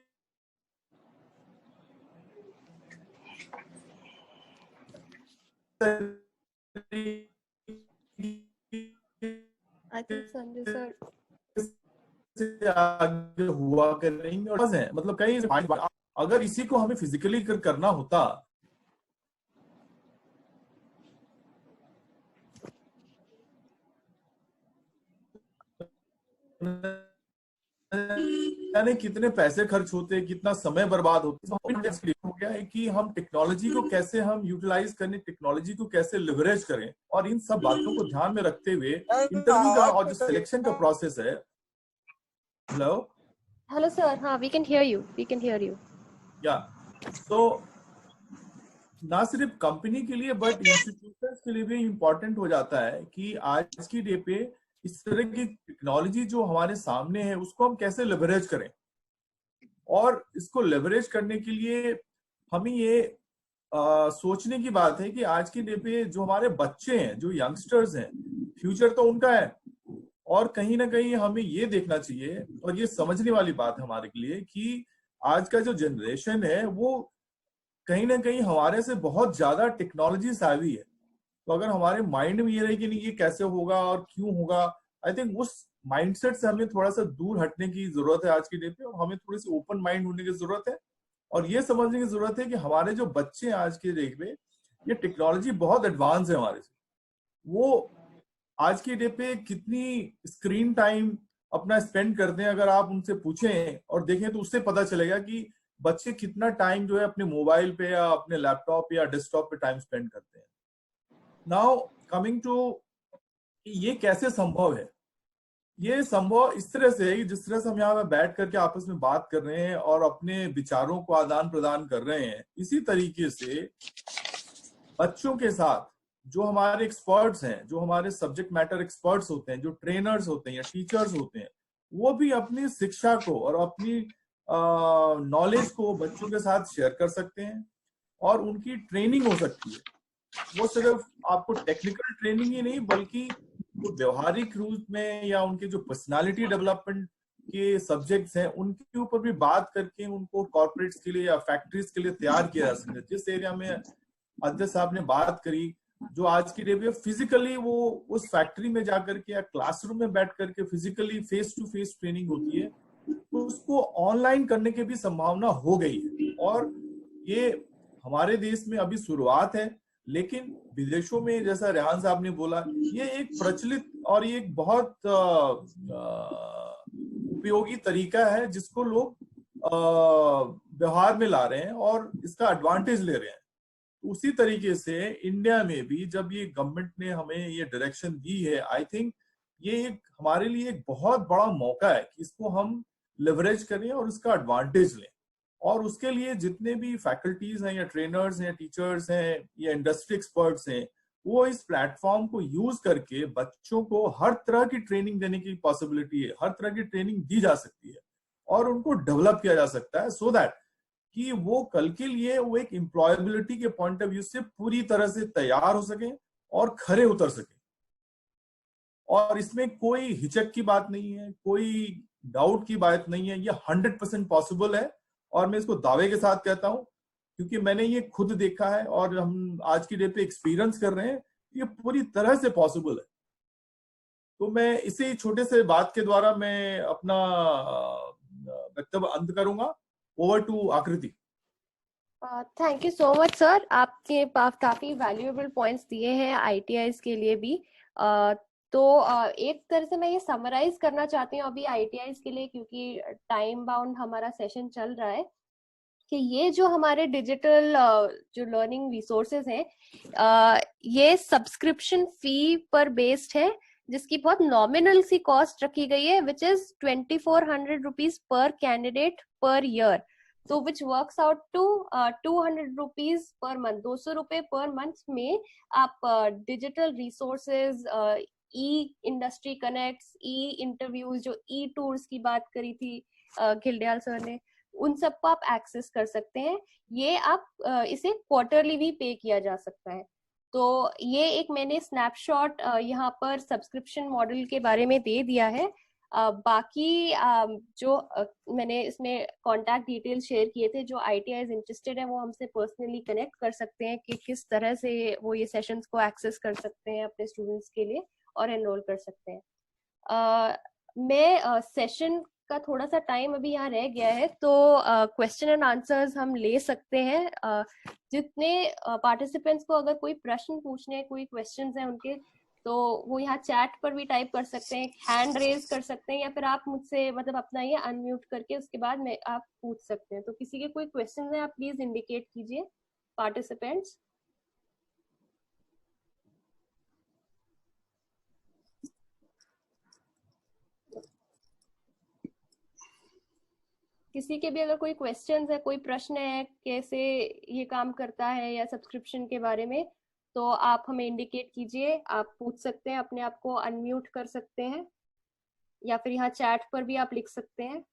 I think संजय सर आगे हुआ करेंगे। और है मतलब कहीं अगर इसी को हमें फिजिकली करना होता, यानी कितने पैसे खर्च होते, कितना समय बर्बाद होता। हो गया है कि हम टेक्नोलॉजी को कैसे हम यूटिलाइज करें, टेक्नोलॉजी को कैसे लिवरेज करें, और इन सब बातों को ध्यान में रखते हुए इंटरव्यू का और जो सिलेक्शन का प्रोसेस है। हेलो सर, हाँ, वी कैन हियर यू या तो ना सिर्फ कंपनी के लिए बट इंस्टीट्यूशंस के लिए भी इम्पोर्टेंट हो जाता है कि आज की डे पे इस तरह की टेक्नोलॉजी जो हमारे सामने है उसको हम कैसे लेवरेज करें। और इसको लेवरेज करने के लिए हमें ये सोचने की बात है कि आज की डे पे जो हमारे बच्चे हैं, जो यंगस्टर्स हैं, फ्यूचर तो उनका है, और कहीं ना कहीं हमें ये देखना चाहिए और ये समझने वाली बात है हमारे लिए कि आज का जो जनरेशन है वो कहीं ना कहीं हमारे से बहुत ज्यादा टेक्नोलॉजी सावी है। तो अगर हमारे माइंड में ये रहे कि नहीं ये कैसे होगा और क्यों होगा, आई थिंक उस माइंडसेट से हमें थोड़ा सा दूर हटने की जरूरत है आज की डे पे, और हमें थोड़ी सी ओपन माइंड होने की जरूरत है, और ये समझने की जरूरत है कि हमारे जो बच्चे हैं आज के डे पे, ये टेक्नोलॉजी बहुत एडवांस है हमारे से। वो आज की डे पे कितनी स्क्रीन टाइम अपना स्पेंड करते हैं, अगर आप उनसे पूछें और देखें तो उससे पता चलेगा कि बच्चे कितना टाइम जो है अपने मोबाइल पे या अपने लैपटॉप या डेस्कटॉप पे टाइम स्पेंड करते हैं। नाउ कमिंग टू ये कैसे संभव है। ये संभव इस तरह से है कि जिस तरह से हम यहाँ पे बैठ करके आपस में बात कर रहे हैं और अपने विचारों को आदान प्रदान कर रहे हैं, इसी तरीके से बच्चों के साथ जो हमारे एक्सपर्ट्स हैं, जो हमारे सब्जेक्ट मैटर एक्सपर्ट्स होते हैं, जो ट्रेनर्स होते हैं या टीचर्स होते हैं, वो भी अपनी शिक्षा को और अपनी नॉलेज को बच्चों के साथ शेयर कर सकते हैं, और उनकी ट्रेनिंग हो सकती है। वो सिर्फ आपको टेक्निकल ट्रेनिंग ही नहीं बल्कि वो व्यवहारिक रूप में या उनके जो पर्सनालिटी डेवलपमेंट के सब्जेक्ट्स हैं उनके ऊपर भी बात करके उनको कॉर्पोरेट्स के लिए या फैक्ट्रीज के लिए तैयार किया जा सकता है। जिस एरिया में अध्यक्ष साहब ने बात करी, जो आज की डेट में फिजिकली वो उस फैक्ट्री में जाकर के या क्लासरूम में बैठ करके physically face to face training होती है, तो उसको ऑनलाइन करने की भी संभावना हो गई है। और ये हमारे देश में अभी शुरुआत है, लेकिन विदेशों में जैसा रेहान साहब ने बोला, ये एक प्रचलित और ये एक बहुत उपयोगी तरीका है जिसको लोग व्यवहार में ला रहे हैं और इसका एडवांटेज ले रहे हैं। उसी तरीके से इंडिया में भी जब ये गवर्नमेंट ने हमें ये डायरेक्शन दी है, आई थिंक ये एक हमारे लिए एक बहुत बड़ा मौका है कि इसको हम लेवरेज करें और इसका एडवांटेज लें। और उसके लिए जितने भी फैकल्टीज हैं या ट्रेनर्स हैं, टीचर्स हैं या इंडस्ट्री एक्सपर्ट्स हैं, वो इस प्लेटफॉर्म को यूज करके बच्चों को हर तरह की ट्रेनिंग देने की पॉसिबिलिटी है, हर तरह की ट्रेनिंग दी जा सकती है और उनको डेवलप किया जा सकता है, सो दैट कि वो कल के लिए वो एक एम्प्लॉयबिलिटी के पॉइंट ऑफ व्यू से पूरी तरह से तैयार हो सके और खरे उतर सके। और इसमें कोई हिचक की बात नहीं है, कोई डाउट की बात नहीं है, ये 100% पॉसिबल है। और मैं इसको दावे के साथ कहता हूं क्योंकि मैंने ये खुद देखा है और हम आज की डेट पे एक्सपीरियंस कर रहे हैं, ये पूरी तरह से पॉसिबल है। तो मैं इसी छोटे से बात के द्वारा मैं अपना वक्तव्य अंत करूंगा। ओवर टू आकृति। Thank you so much sir, आपके पास काफी वैल्यूएबल पॉइंट्स दिए हैं आईटीआईज के लिए भी। तो एक तरह से मैं ये समराइज करना चाहती हूँ अभी आईटीआईज के लिए, क्योंकि टाइम बाउंड हमारा सेशन चल रहा है, कि ये जो हमारे डिजिटल जो लर्निंग रिसोर्सेज हैं, ये सब्सक्रिप्शन फी पर बेस्ड है, जिसकी बहुत नॉमिनल सी कॉस्ट रखी गई है, which is 2400 rupees per candidate per year. तो which works out to 200 rupees per month, 200 रुपए पर मंथ में आप digital resources, e industry connects, e interviews, जो ई टूर्स की बात करी थी घिल्डियाल सर ने, उन सबको आप एक्सेस कर सकते हैं। ये आप इसे क्वार्टरली भी पे किया जा सकता है। तो ये एक मैंने स्नैपशॉट यहाँ पर सब्सक्रिप्शन मॉडल के बारे में दे दिया है। बाकी जो मैंने इसमें कॉन्टैक्ट डिटेल शेयर किए थे, जो आईटीआईज इंटरेस्टेड है वो हमसे पर्सनली कनेक्ट कर सकते हैं कि किस तरह से वो ये सेशंस को एक्सेस कर सकते हैं अपने स्टूडेंट्स के लिए और एनरोल कर सकते हैं। मैं सेशन का थोड़ा सा टाइम अभी यहाँ रह गया है, तो क्वेश्चन एंड आंसर्स हम ले सकते हैं। जितने पार्टिसिपेंट्स को अगर कोई प्रश्न पूछने हैं, कोई क्वेश्चंस हैं उनके, तो वो यहाँ चैट पर भी टाइप कर सकते हैं, हैंड रेज कर सकते हैं, या फिर आप मुझसे मतलब अपना ये अनम्यूट करके उसके बाद में आप पूछ सकते हैं। तो किसी के कोई क्वेश्चन है आप प्लीज इंडिकेट कीजिए पार्टिसिपेंट्स। किसी के भी अगर कोई क्वेश्चंस है, कोई प्रश्न है कैसे ये काम करता है या सब्सक्रिप्शन के बारे में, तो आप हमें इंडिकेट कीजिए, आप पूछ सकते हैं, अपने आप को अनम्यूट कर सकते हैं, या फिर यहाँ चैट पर भी आप लिख सकते हैं।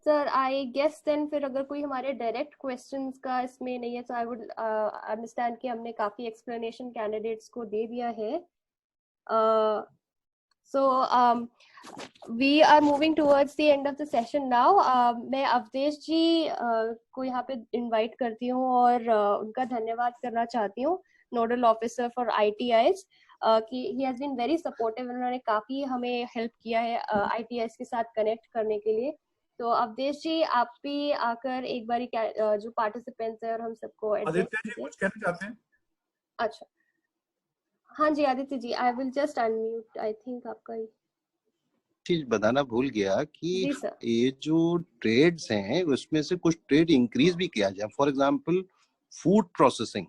सर आई गेस देन फिर अगर कोई हमारे डायरेक्ट क्वेश्चंस का इसमें नहीं है, तो आई वुड अंडरस्टैंड कि हमने काफी एक्सप्लेनेशन कैंडिडेट्स को दे दिया है। So we are moving towards the end of the session now. मैं अवधेश जी को यहाँ पे इनवाइट करती हूँ और उनका धन्यवाद करना चाहती हूँ, नोडल ऑफिसर फॉर ITIs, कि he has been very supportive, उन्होंने काफी हमें हेल्प किया है ITIs के साथ कनेक्ट करने के लिए। तो अवधेश जी आप भी आकर एक बारी जो पार्टिसिपेंट्स है और हम सबको आदित्य जी कुछ कहना चाहते हैं? अच्छा, हाँ जी Aditya ji, I will just unmute. I think आपका चीज बताना भूल गया कि ये जो ट्रेड्स हैं उसमें से कुछ ट्रेड इंक्रीज भी किया जाए। फॉर एग्जांपल फूड प्रोसेसिंग,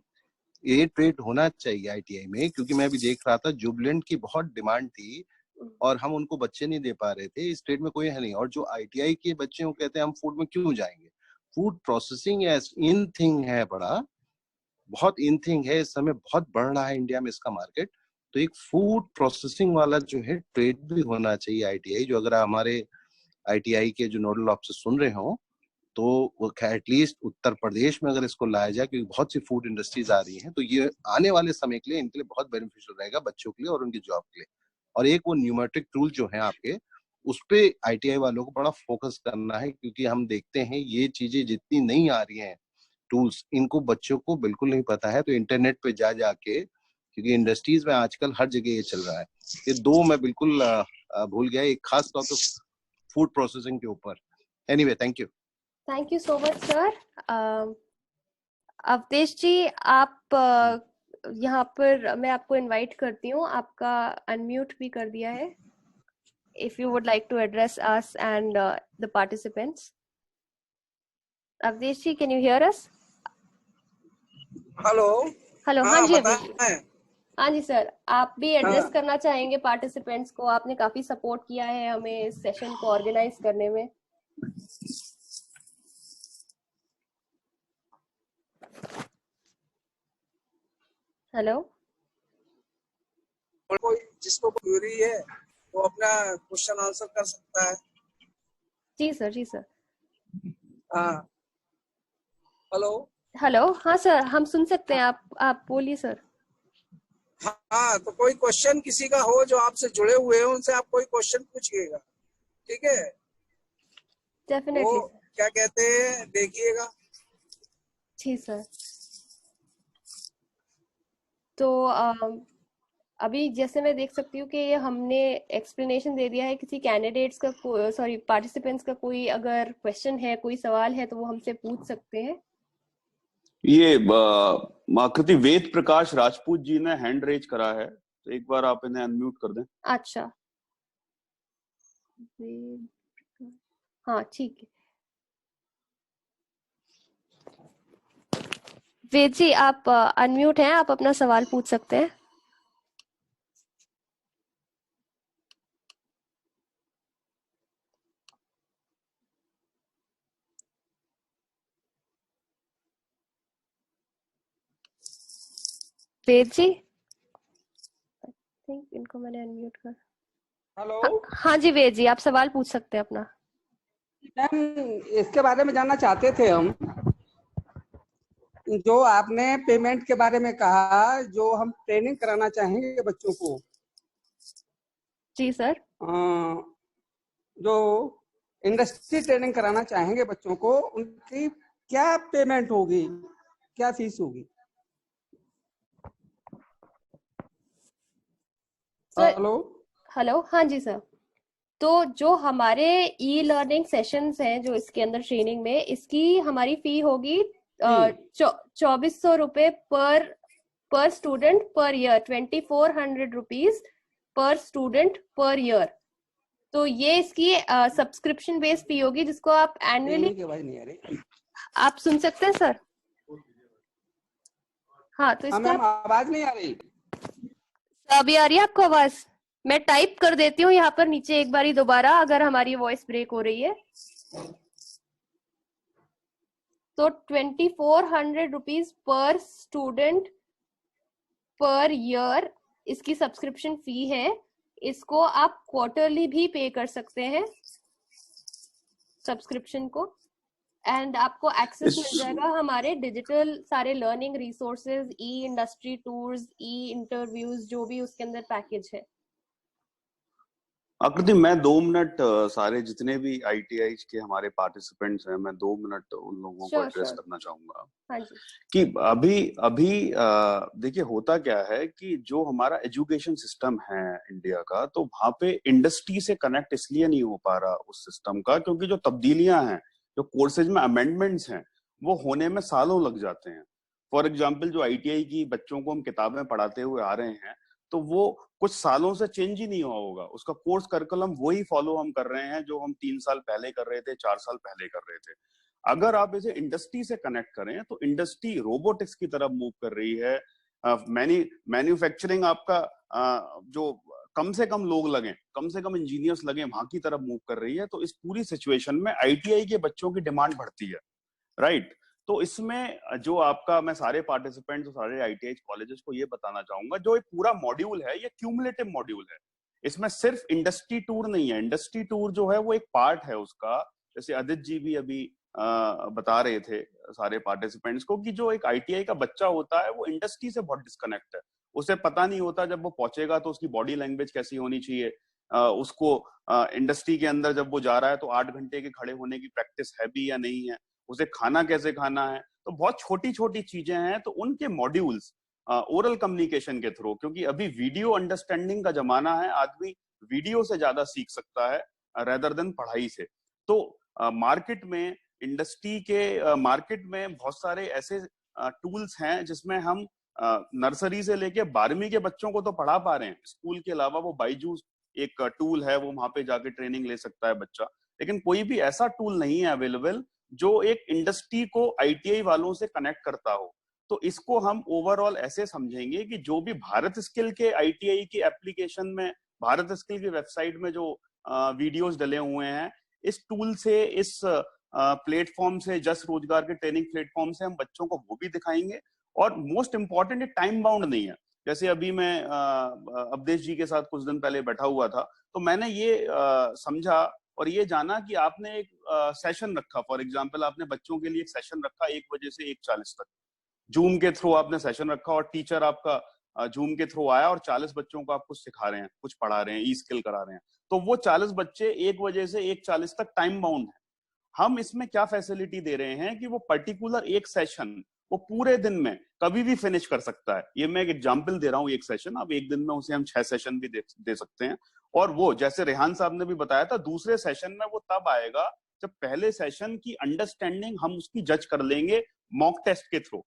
ये ट्रेड होना चाहिए ITI में, क्योंकि मैं भी देख रहा था जुबिलेंट की बहुत डिमांड थी और हम उनको बच्चे नहीं दे पा रहे थे, इस ट्रेड में कोई है नहीं। और जो ITI के बच्चे कहते हैं हम फूड में क्यों जाएंगे। फूड प्रोसेसिंग इन थिंग है, बड़ा बहुत इन थिंग है, इस समय बहुत बढ़ रहा है इंडिया में इसका मार्केट। तो एक फूड प्रोसेसिंग वाला जो है ट्रेड भी होना चाहिए ITI। जो अगर हमारे ITI के जो नोडल ऑफिसर सुन रहे हो तो वो एटलीस्ट उत्तर प्रदेश में अगर इसको लाया जाए, क्योंकि बहुत सी फूड इंडस्ट्रीज आ रही हैं, तो ये आने वाले समय के लिए इनके लिए बहुत बेनिफिशियल रहेगा, बच्चों के लिए और उनकी जॉब के लिए। और एक वो न्यूमेट्रिक टूल जो है आपके, उस पे ITI वालों को बड़ा फोकस करना है, क्योंकि हम देखते हैं ये चीजें जितनी नहीं आ रही हैं टूल्स, इनको बच्चों को बिल्कुल नहीं पता है। तो इंटरनेट पे जा जाके, क्योंकि इंडस्ट्रीज में आजकल हर जगह ये चल रहा है। ये दो मैं बिल्कुल भूल गया, एक खास तौर पे फूड प्रोसेसिंग के ऊपर। Anyway, thank you so much sir. Awadhesh ji, आप यहाँ पर मैं आपको इनवाइट करती हूँ, आपका अनम्यूट भी कर दिया है। If you would like to address us and the participants. Avdesh ji, can you hear us? Hello. Hello, हाँ जी अवधेश जी। बताएं। हाँ जी सर, आप भी एड्रेस हाँ। करना चाहेंगे पार्टिसिपेंट्स को? आपने काफी सपोर्ट किया है हमें इस सेशन को ऑर्गेनाइज करने में। हेलो। कोई जिसको क्वेरी है वो अपना क्वेश्चन आंसर कर सकता है। जी सर, जी सर। हाँ, हेलो। हेलो, हाँ सर, हम सुन सकते हैं, आप बोलिए सर। हाँ, तो कोई क्वेश्चन किसी का हो जो आपसे जुड़े हुए हो, उनसे आप कोई क्वेश्चन पूछिएगा, ठीक है? डेफिनेटली। वो क्या कहते हैं देखिएगा। जी सर। तो अभी जैसे मैं देख सकती हूँ कि हमने एक्सप्लेनेशन दे दिया है। किसी कैंडिडेट्स का पार्टिसिपेंट्स का कोई अगर क्वेश्चन है, कोई सवाल है, तो वो हमसे पूछ सकते हैं। ये आकृति, वेद प्रकाश राजपूत जी ने हैंड रेज करा है, तो एक बार आप इन्हें अनम्यूट कर दें। अच्छा, हाँ ठीक है। वेद जी, आप अनम्यूट हैं, आप अपना सवाल पूछ सकते हैं। वेद जी, आई थिंक इनको मैंने अनम्यूट कर। हेलो हाँ जी वेद जी, आप सवाल पूछ सकते हैं अपना। मैम, इसके बारे में जानना चाहते थे हम, जो आपने पेमेंट के बारे में कहा, जो हम ट्रेनिंग कराना चाहेंगे बच्चों को। जी सर। जो इंडस्ट्री ट्रेनिंग कराना चाहेंगे बच्चों को, उनकी क्या पेमेंट होगी, क्या फीस होगी? हेलो, हाँ जी सर। तो जो हमारे ई लर्निंग सेशंस हैं जो इसके अंदर ट्रेनिंग में, इसकी हमारी फी होगी 2400 रुपए पर स्टूडेंट पर ईयर, 2400 रुपीज पर स्टूडेंट पर ईयर। तो ये इसकी सब्सक्रिप्शन बेस्ड फी होगी, जिसको आप एनुअली आप सुन सकते हैं सर। हाँ, तो इसको आवाज नहीं आ रही। अभी आ रही है आपको आवाज? मैं टाइप कर देती हूँ यहाँ पर नीचे एक बारी दोबारा, अगर हमारी वॉइस ब्रेक हो रही है। तो 2400 रुपीज पर स्टूडेंट पर ईयर इसकी सब्सक्रिप्शन फी है। इसको आप क्वार्टरली भी पे कर सकते हैं सब्सक्रिप्शन को, एंड आपको एक्सेस मिल जाएगा हमारे डिजिटल सारे learning resources, e industry tours, ई इंटरव्यूज, जो भी उसके अंदर पैकेज है। आकृति, मैं 2 मिनट सारे जितने भी ITI के हमारे पार्टिसिपेंट्स हैं, मैं 2 मिनट उन लोगों को एड्रेस करना चाहूंगा। हाँ जी। कि अभी देखिए होता क्या है कि जो हमारा एजुकेशन सिस्टम है इंडिया का, तो वहां पे इंडस्ट्री से कनेक्ट इसलिए नहीं हो पा रहा उस सिस्टम का, क्योंकि जो तब्दीलियां हैं, जो कोर्सेज में अमेंडमेंट्स हैं, वो होने में सालों लग जाते हैं। फॉर एग्जाम्पल, जो ITI की बच्चों को हम किताबें पढ़ाते हुए आ रहे हैं, तो वो कुछ सालों से चेंज ही नहीं हुआ होगा। उसका कोर्स करिकुलम वही फॉलो हम कर रहे हैं जो हम 3 साल पहले कर रहे थे, 4 साल पहले कर रहे थे। अगर आप इसे इंडस्ट्री से कनेक्ट करें, तो इंडस्ट्री रोबोटिक्स की तरफ मूव कर रही है। मैन्युफैक्चरिंग आपका जो कम से कम लोग लगे, कम से कम इंजीनियर्स लगे, वहां की तरफ मूव कर रही है। तो इस पूरी सिचुएशन में ITI के बच्चों की डिमांड बढ़ती है, राइट? तो इसमें जो आपका, मैं सारे पार्टिसिपेंट्स और सारे ITI कॉलेजेस को ये बताना चाहूंगा, जो एक पूरा मॉड्यूल है, ये क्यूमुलेटिव मॉड्यूल है। इसमें सिर्फ इंडस्ट्री टूर नहीं है। इंडस्ट्री टूर जो है वो एक पार्ट है उसका। जैसे आदित्य जी भी अभी बता रहे थे सारे पार्टिसिपेंट्स को, कि जो एक ITI का बच्चा होता है वो इंडस्ट्री से बहुत डिस्कनेक्ट है। उसे पता नहीं होता जब वो पहुंचेगा तो उसकी बॉडी लैंग्वेज कैसी होनी चाहिए, उसको इंडस्ट्री के अंदर जब वो जा रहा है तो 8 घंटे के खड़े होने की प्रैक्टिस है भी या नहीं है, उसे खाना कैसे खाना है। तो बहुत छोटी छोटी चीजें हैं, तो उनके मॉड्यूल्स ओरल कम्युनिकेशन के थ्रू, क्योंकि अभी वीडियो अंडरस्टैंडिंग का जमाना है, आदमी वीडियो से ज्यादा सीख सकता है रेदर देन पढ़ाई से। तो मार्केट में, इंडस्ट्री के मार्केट में बहुत सारे ऐसे टूल्स हैं जिसमें हम नर्सरी से लेके 12वीं के बच्चों को तो पढ़ा पा रहे हैं। स्कूल के अलावा वो बायजूस एक टूल है, वो वहां पे जाके ट्रेनिंग ले सकता है बच्चा, लेकिन कोई भी ऐसा टूल नहीं है अवेलेबल जो एक इंडस्ट्री को आईटीआई वालों से कनेक्ट करता हो। तो इसको हम ओवरऑल ऐसे समझेंगे कि जो भी भारत स्किल के आईटीआई की एप्लीकेशन में, भारत स्किल की वेबसाइट में जो वीडियोस डले हुए हैं, इस टूल से, इस प्लेटफॉर्म से, जस्ट रोजगार के ट्रेनिंग प्लेटफॉर्म से हम बच्चों को वो भी दिखाएंगे। और मोस्ट इंपॉर्टेंट, ये टाइम बाउंड नहीं है। जैसे अभी मैं अवधेश जी के साथ कुछ दिन पहले बैठा हुआ था, तो मैंने ये समझा और ये जाना कि आपने एक सेशन रखा, फॉर एग्जांपल आपने बच्चों के लिए एक सेशन रखा 1 बजे से 1:40 तक, जूम के थ्रू आपने सेशन रखा और टीचर आपका जूम के थ्रू आया और 40 बच्चों को आप कुछ सिखा रहे हैं, कुछ पढ़ा रहे हैं, ई स्किल करा रहे हैं। तो वो 40 बच्चे 1 बजे से 1:40 तक टाइम बाउंड है। हम इसमें क्या फैसिलिटी दे रहे हैं कि वो पर्टिकुलर एक सेशन वो पूरे दिन में कभी भी फिनिश कर सकता है। ये मैं एक एग्जांपल दे रहा हूँ, एक सेशन, अब एक दिन में उसे हम 6 सेशन भी दे सकते हैं। और वो जैसे रेहान साहब ने भी बताया था, दूसरे सेशन में वो तब आएगा जब पहले सेशन की अंडरस्टैंडिंग हम उसकी जज कर लेंगे मॉक टेस्ट के थ्रू,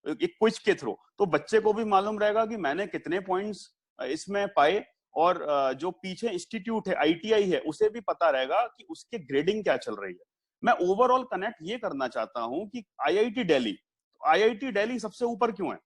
एक क्विज के थ्रू। तो बच्चे को भी मालूम रहेगा कि मैंने कितने पॉइंट्स इसमें पाए, और जो पीछे इंस्टीट्यूट है, आईटीआई है, उसे भी पता रहेगा कि उसके ग्रेडिंग क्या चल रही है। मैं ओवरऑल कनेक्ट ये करना चाहता हूं कि आईआईटी दिल्ली सबसे ऊपर क्यों है?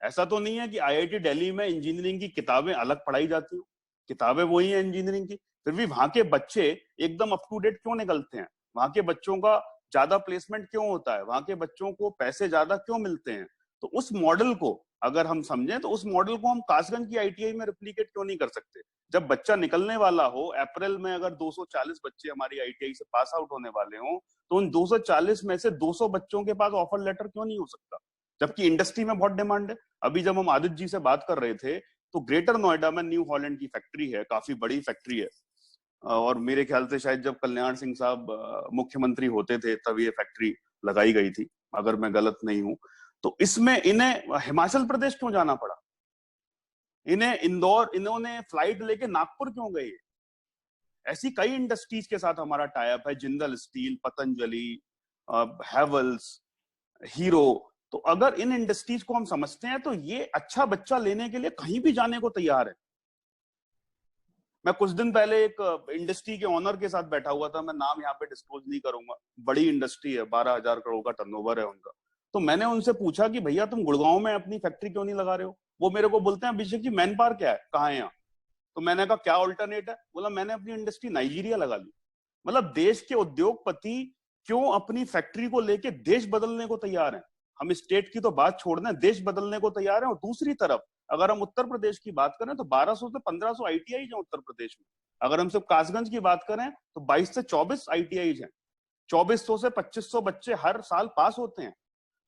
ऐसा तो नहीं है कि आईआईटी दिल्ली में इंजीनियरिंग की किताबें अलग पढ़ाई जाती हो, किताबें वही है इंजीनियरिंग की, फिर भी वहां के बच्चे एकदम अप टू डेट क्यों निकलते हैं? वहां के बच्चों का ज्यादा प्लेसमेंट क्यों होता है? वहां के बच्चों को पैसे ज्यादा क्यों मिलते हैं? तो उस मॉडल को अगर हम समझें, तो उस मॉडल को हम कासगंज की आईटीआई में रेप्लिकेट क्यों नहीं कर सकते? जब बच्चा निकलने वाला हो, अप्रैल में अगर 240 बच्चे हमारी आईटीआई से पास आउट होने वाले हों, तो उन 240 में से 200 बच्चों के पास ऑफर लेटर क्यों नहीं हो सकता? जबकि इंडस्ट्री में बहुत डिमांड है। अभी जब हम आदित्य जी से बात कर रहे थे, तो ग्रेटर नोएडा में न्यू हॉलैंड की फैक्ट्री है, काफी बड़ी फैक्ट्री है, और मेरे ख्याल से शायद जब कल्याण सिंह साहब मुख्यमंत्री होते थे तब ये फैक्ट्री लगाई गई थी, अगर मैं गलत नहीं हूं। तो इसमें इन्हें हिमाचल प्रदेश क्यों जाना पड़ा? इन्होंने फ्लाइट लेके नागपुर क्यों गए? ऐसी कई इंडस्ट्रीज के साथ हमारा टाई अप है, जिंदल स्टील, पतंजलि, हैवल्स, हीरो। तो अगर इन इंडस्ट्रीज को हम समझते हैं, तो ये अच्छा बच्चा लेने के लिए कहीं भी जाने को तैयार है। मैं कुछ दिन पहले एक इंडस्ट्री के ओनर के साथ बैठा हुआ था, मैं नाम यहाँ पे डिस्क्लोज नहीं करूंगा, बड़ी इंडस्ट्री है, 12,000 करोड़ का टर्नओवर है उनका। तो मैंने उनसे पूछा कि भैया तुम गुड़गांव में अपनी फैक्ट्री क्यों नहीं लगा रहे हो? वो मेरे को बोलते हैं अभिषेक जी मैन पावर क्या है, कहाँ है यहाँ? तो मैंने कहा क्या ऑल्टरनेट है? बोला मैंने अपनी इंडस्ट्री नाइजीरिया लगा ली। मतलब देश के उद्योगपति क्यों अपनी फैक्ट्री को लेके देश बदलने को तैयार हैं? हम स्टेट की तो बात छोड़ दें, देश बदलने को तैयार हैं। और दूसरी तरफ अगर हम उत्तर प्रदेश की बात करें, तो 1200 से 1500 आईटीआई हैं उत्तर प्रदेश में। अगर हम सिर्फ कासगंज की बात करें, तो 22 से 24 आईटीआई हैं। 2400 से 2500 बच्चे हर साल पास होते हैं।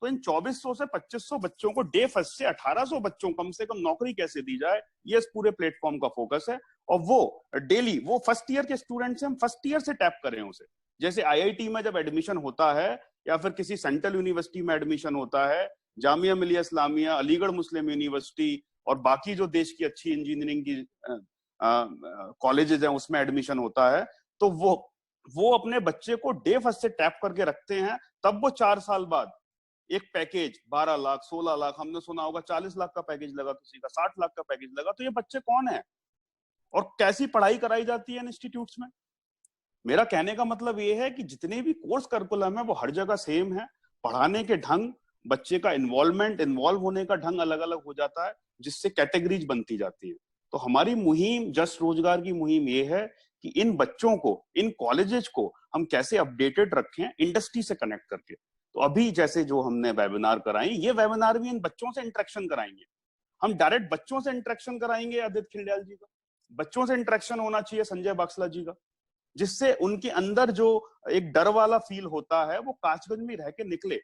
तो इन 2400 से 2500 बच्चों को डे फर्स्ट से 1800 बच्चों कम से कम नौकरी कैसे दी जाए, ये इस पूरे प्लेटफॉर्म का फोकस है। और वो डेली, वो फर्स्ट ईयर के स्टूडेंट से हम फर्स्ट ईयर से टैप करें उसे। जैसे आईआईटी में जब एडमिशन होता है, या फिर किसी सेंट्रल यूनिवर्सिटी में एडमिशन होता है, जामिया मिलिया इस्लामिया, अलीगढ़ मुस्लिम यूनिवर्सिटी और बाकी जो देश की अच्छी इंजीनियरिंग की कॉलेजेस हैं उसमें एडमिशन होता है, तो वो अपने बच्चे को डे फर्स्ट से टैप करके रखते हैं। तब वो 4 साल बाद एक पैकेज 12 लाख 16 लाख, हमने सुना होगा 40 लाख का पैकेज लगा, किसी का 60 लाख का पैकेज लगा। तो ये बच्चे कौन है और कैसी पढ़ाई कराई जाती है इंस्टीट्यूट्स में? मेरा कहने का मतलब ये है कि जितने भी कोर्स करिकुलम है वो हर जगह सेम है। पढ़ाने के ढंग, बच्चे का इन्वॉल्व होने का ढंग अलग अलग हो जाता है, जिससे कैटेगरीज बनती जाती है। तो हमारी मुहिम, जस्ट रोजगार की मुहिम ये है कि इन बच्चों को, इन कॉलेजेस को हम कैसे अपडेटेड रखें इंडस्ट्री से कनेक्ट करके। तो अभी जैसे जो हमने वेबिनार कराई, ये वेबिनार भी इन बच्चों से इंटरेक्शन कराएंगे। हम डायरेक्ट बच्चों से इंटरेक्शन कराएंगे आदित्य खिलडियाल जी का, बच्चों से इंटरेक्शन होना चाहिए संजय बाक्सला जी का, जिससे उनके अंदर जो एक डर वाला फील होता है वो कासगंज में रह के निकले,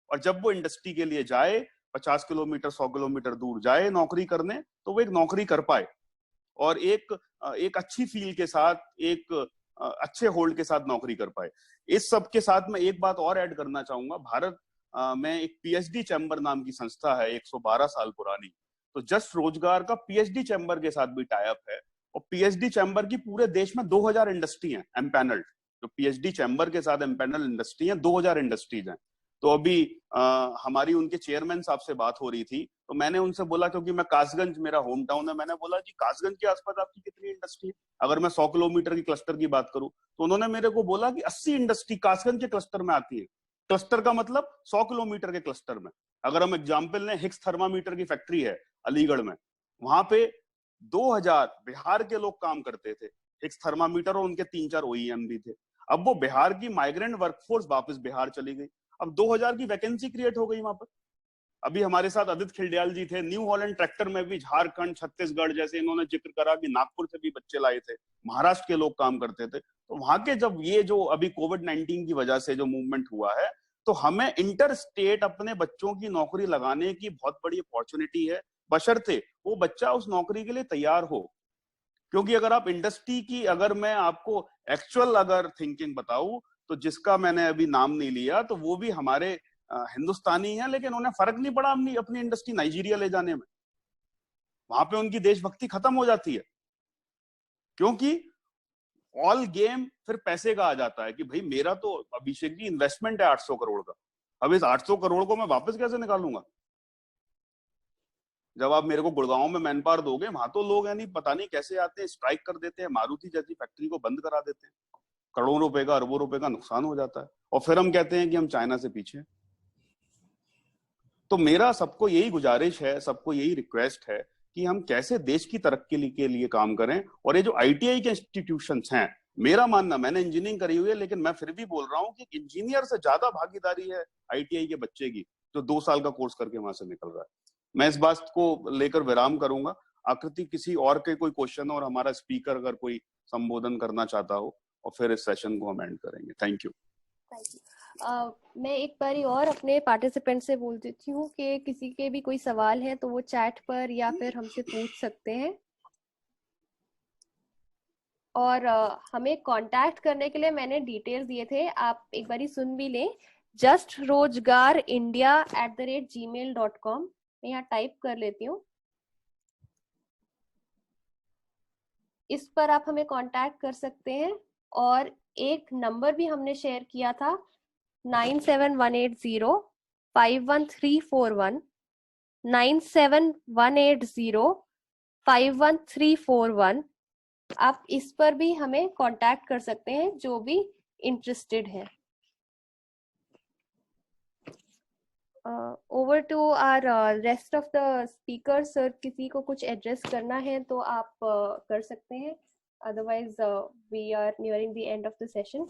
और जब वो इंडस्ट्री के लिए जाए 50 किलोमीटर 100 किलोमीटर दूर जाए नौकरी करने, तो वो एक नौकरी कर पाए और एक अच्छी फील के साथ, एक अच्छे होल्ड के साथ नौकरी कर पाए। इस सब के साथ मैं एक बात और ऐड करना चाहूंगा। भारत में एक पीएचडी चैम्बर नाम की संस्था है 112 साल पुरानी, तो जस्ट रोजगार का पीएचडी चैम्बर के साथ भी टाई अप है और पीएचडी चैम्बर की पूरे देश में 2000 इंडस्ट्री हैं एम्पैनल्ड। जो पीएचडी चैम्बर के साथ एम्पैनल इंडस्ट्री है 2000 इंडस्ट्रीज हैं। तो अभी हमारी उनके चेयरमैन साहब से बात हो रही थी, तो मैंने उनसे बोला, क्योंकि मैं कासगंज मेरा होम टाउन है, मैंने बोला जी कासगंज के आसपास आपकी कितनी इंडस्ट्री है? अगर मैं 100 किलोमीटर की क्लस्टर की बात करूं तो उन्होंने मेरे को बोला कि 80 इंडस्ट्री कासगंज के क्लस्टर में आती है। क्लस्टर का मतलब 100 किलोमीटर के क्लस्टर में। अगर हम एग्जाम्पल लें, हिक्स थर्मामीटर की फैक्ट्री है अलीगढ़ में, वहां पे 2000 बिहार के लोग काम करते थे, हिक्स थर्मामीटर, और उनके 3-4 ओईएम भी थे। अब वो बिहार की माइग्रेंट वर्कफोर्स वापस बिहार चली गई, अब 2000 की वैकेंसी क्रिएट हो गई वहां पर। अभी हमारे साथ आदित्य खिलडियाल जी थे, न्यू हॉलैंड ट्रैक्टर में भी झारखंड, छत्तीसगढ़, जैसे इन्होंने जिक्र करा कि नागपुर से भी बच्चे लाए थे, महाराष्ट्र के लोग काम करते थे। तो वहां के जब ये जो अभी कोविड-19 की वजह से जो मूवमेंट हुआ है, तो हमें इंटर स्टेट अपने बच्चों की नौकरी लगाने की बहुत बड़ी अपॉर्चुनिटी है, बशर्ते वो बच्चा उस नौकरी के लिए तैयार हो। क्योंकि अगर आप इंडस्ट्री की, अगर मैं आपको एक्चुअल अगर थिंकिंग बताऊं, तो जिसका मैंने अभी नाम नहीं लिया, तो वो भी हमारे हिंदुस्तानी है, लेकिन उन्हें फर्क नहीं पड़ा अपनी इंडस्ट्री नाइजीरिया ले जाने में। वहां पे उनकी देशभक्ति खत्म हो जाती है, क्योंकि ऑल गेम फिर पैसे का आ जाता है कि भाई मेरा तो अभिषेक जी इन्वेस्टमेंट है 800 करोड़ का, अब इस 800 करोड़ को मैं वापस कैसे निकालूंगा? जब आप मेरे को गुड़गांव में मैन पावर दोगे, वहां तो लोग यानी पता नहीं कैसे आते हैं, स्ट्राइक कर देते हैं, मारुति जैसी फैक्ट्री को बंद करा देते हैं, करोड़ों रुपए का, अरबों रुपए का नुकसान हो जाता है, और फिर हम कहते हैं कि हम चाइना से पीछे हैं। तो मेरा सबको यही गुजारिश है, सबको यही रिक्वेस्ट है कि हम कैसे देश की तरक्की के लिए काम करें। और ये जो आईटीआई के इंस्टीट्यूशंस हैं, मेरा मानना, मैंने इंजीनियरिंग करी हुई है, लेकिन मैं फिर भी बोल रहा हूँ कि इंजीनियर से ज्यादा भागीदारी है आईटीआई के बच्चे की, जो 2 साल का कोर्स करके वहां से निकल रहा है। मैं इस बात को लेकर विराम करूंगा। आकृति, किसी और के कोई क्वेश्चन और हमारा स्पीकर अगर कोई संबोधन करना चाहता हो, और फिर इस सेशन को हम एंड करेंगे। Thank you. मैं एक बारी और अपने पार्टिसिपेंट से बोल देती हूँ कि किसी के भी कोई सवाल है तो वो चैट पर या फिर हमसे पूछ सकते हैं। और हमें कांटेक्ट करने के लिए मैंने डिटेल दिए थे, आप एक बारी सुन भी लें। justrojgarindia@gmail.com, मैं यहाँ टाइप कर लेती हूँ। इस पर आप हमें कांटेक्ट कर सकते हैं। और एक नंबर भी हमने शेयर किया था, 9718051341, 9718051341। आप इस पर भी हमें कांटेक्ट कर सकते हैं जो भी इंटरेस्टेड है। Over to our rest of the speaker. Sir, किसी को कुछ एड्रेस करना है तो आप कर सकते हैं, otherwise we are nearing the end of the session.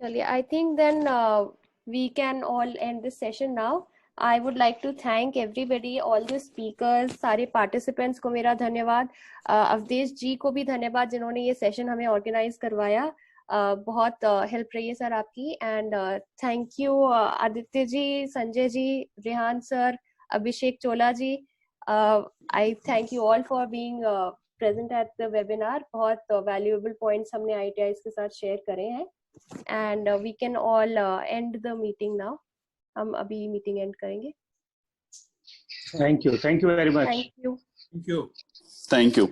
चलिए, I think then we can all end this session now. I would like to thank everybody, all the speakers, सारे participants को मेरा धन्यवाद, अवधेश जी को भी धन्यवाद जिन्होंने ये सेशन हमें ऑर्गेनाइज करवाया। बहुत हेल्प रही है सर आपकी। And thank you Aditya ji, Sanjay ji, Rehan sir, Abhishek Chola ji. I thank you all for being present at the webinar. बहुत वैल्यूएबल पॉइंट्स हमने ITIs के साथ शेयर करे हैं। And we can all end the meeting now. हम अभी मीटिंग एंड करेंगे। Thank you very much. Thank you. Thank you. Thank you.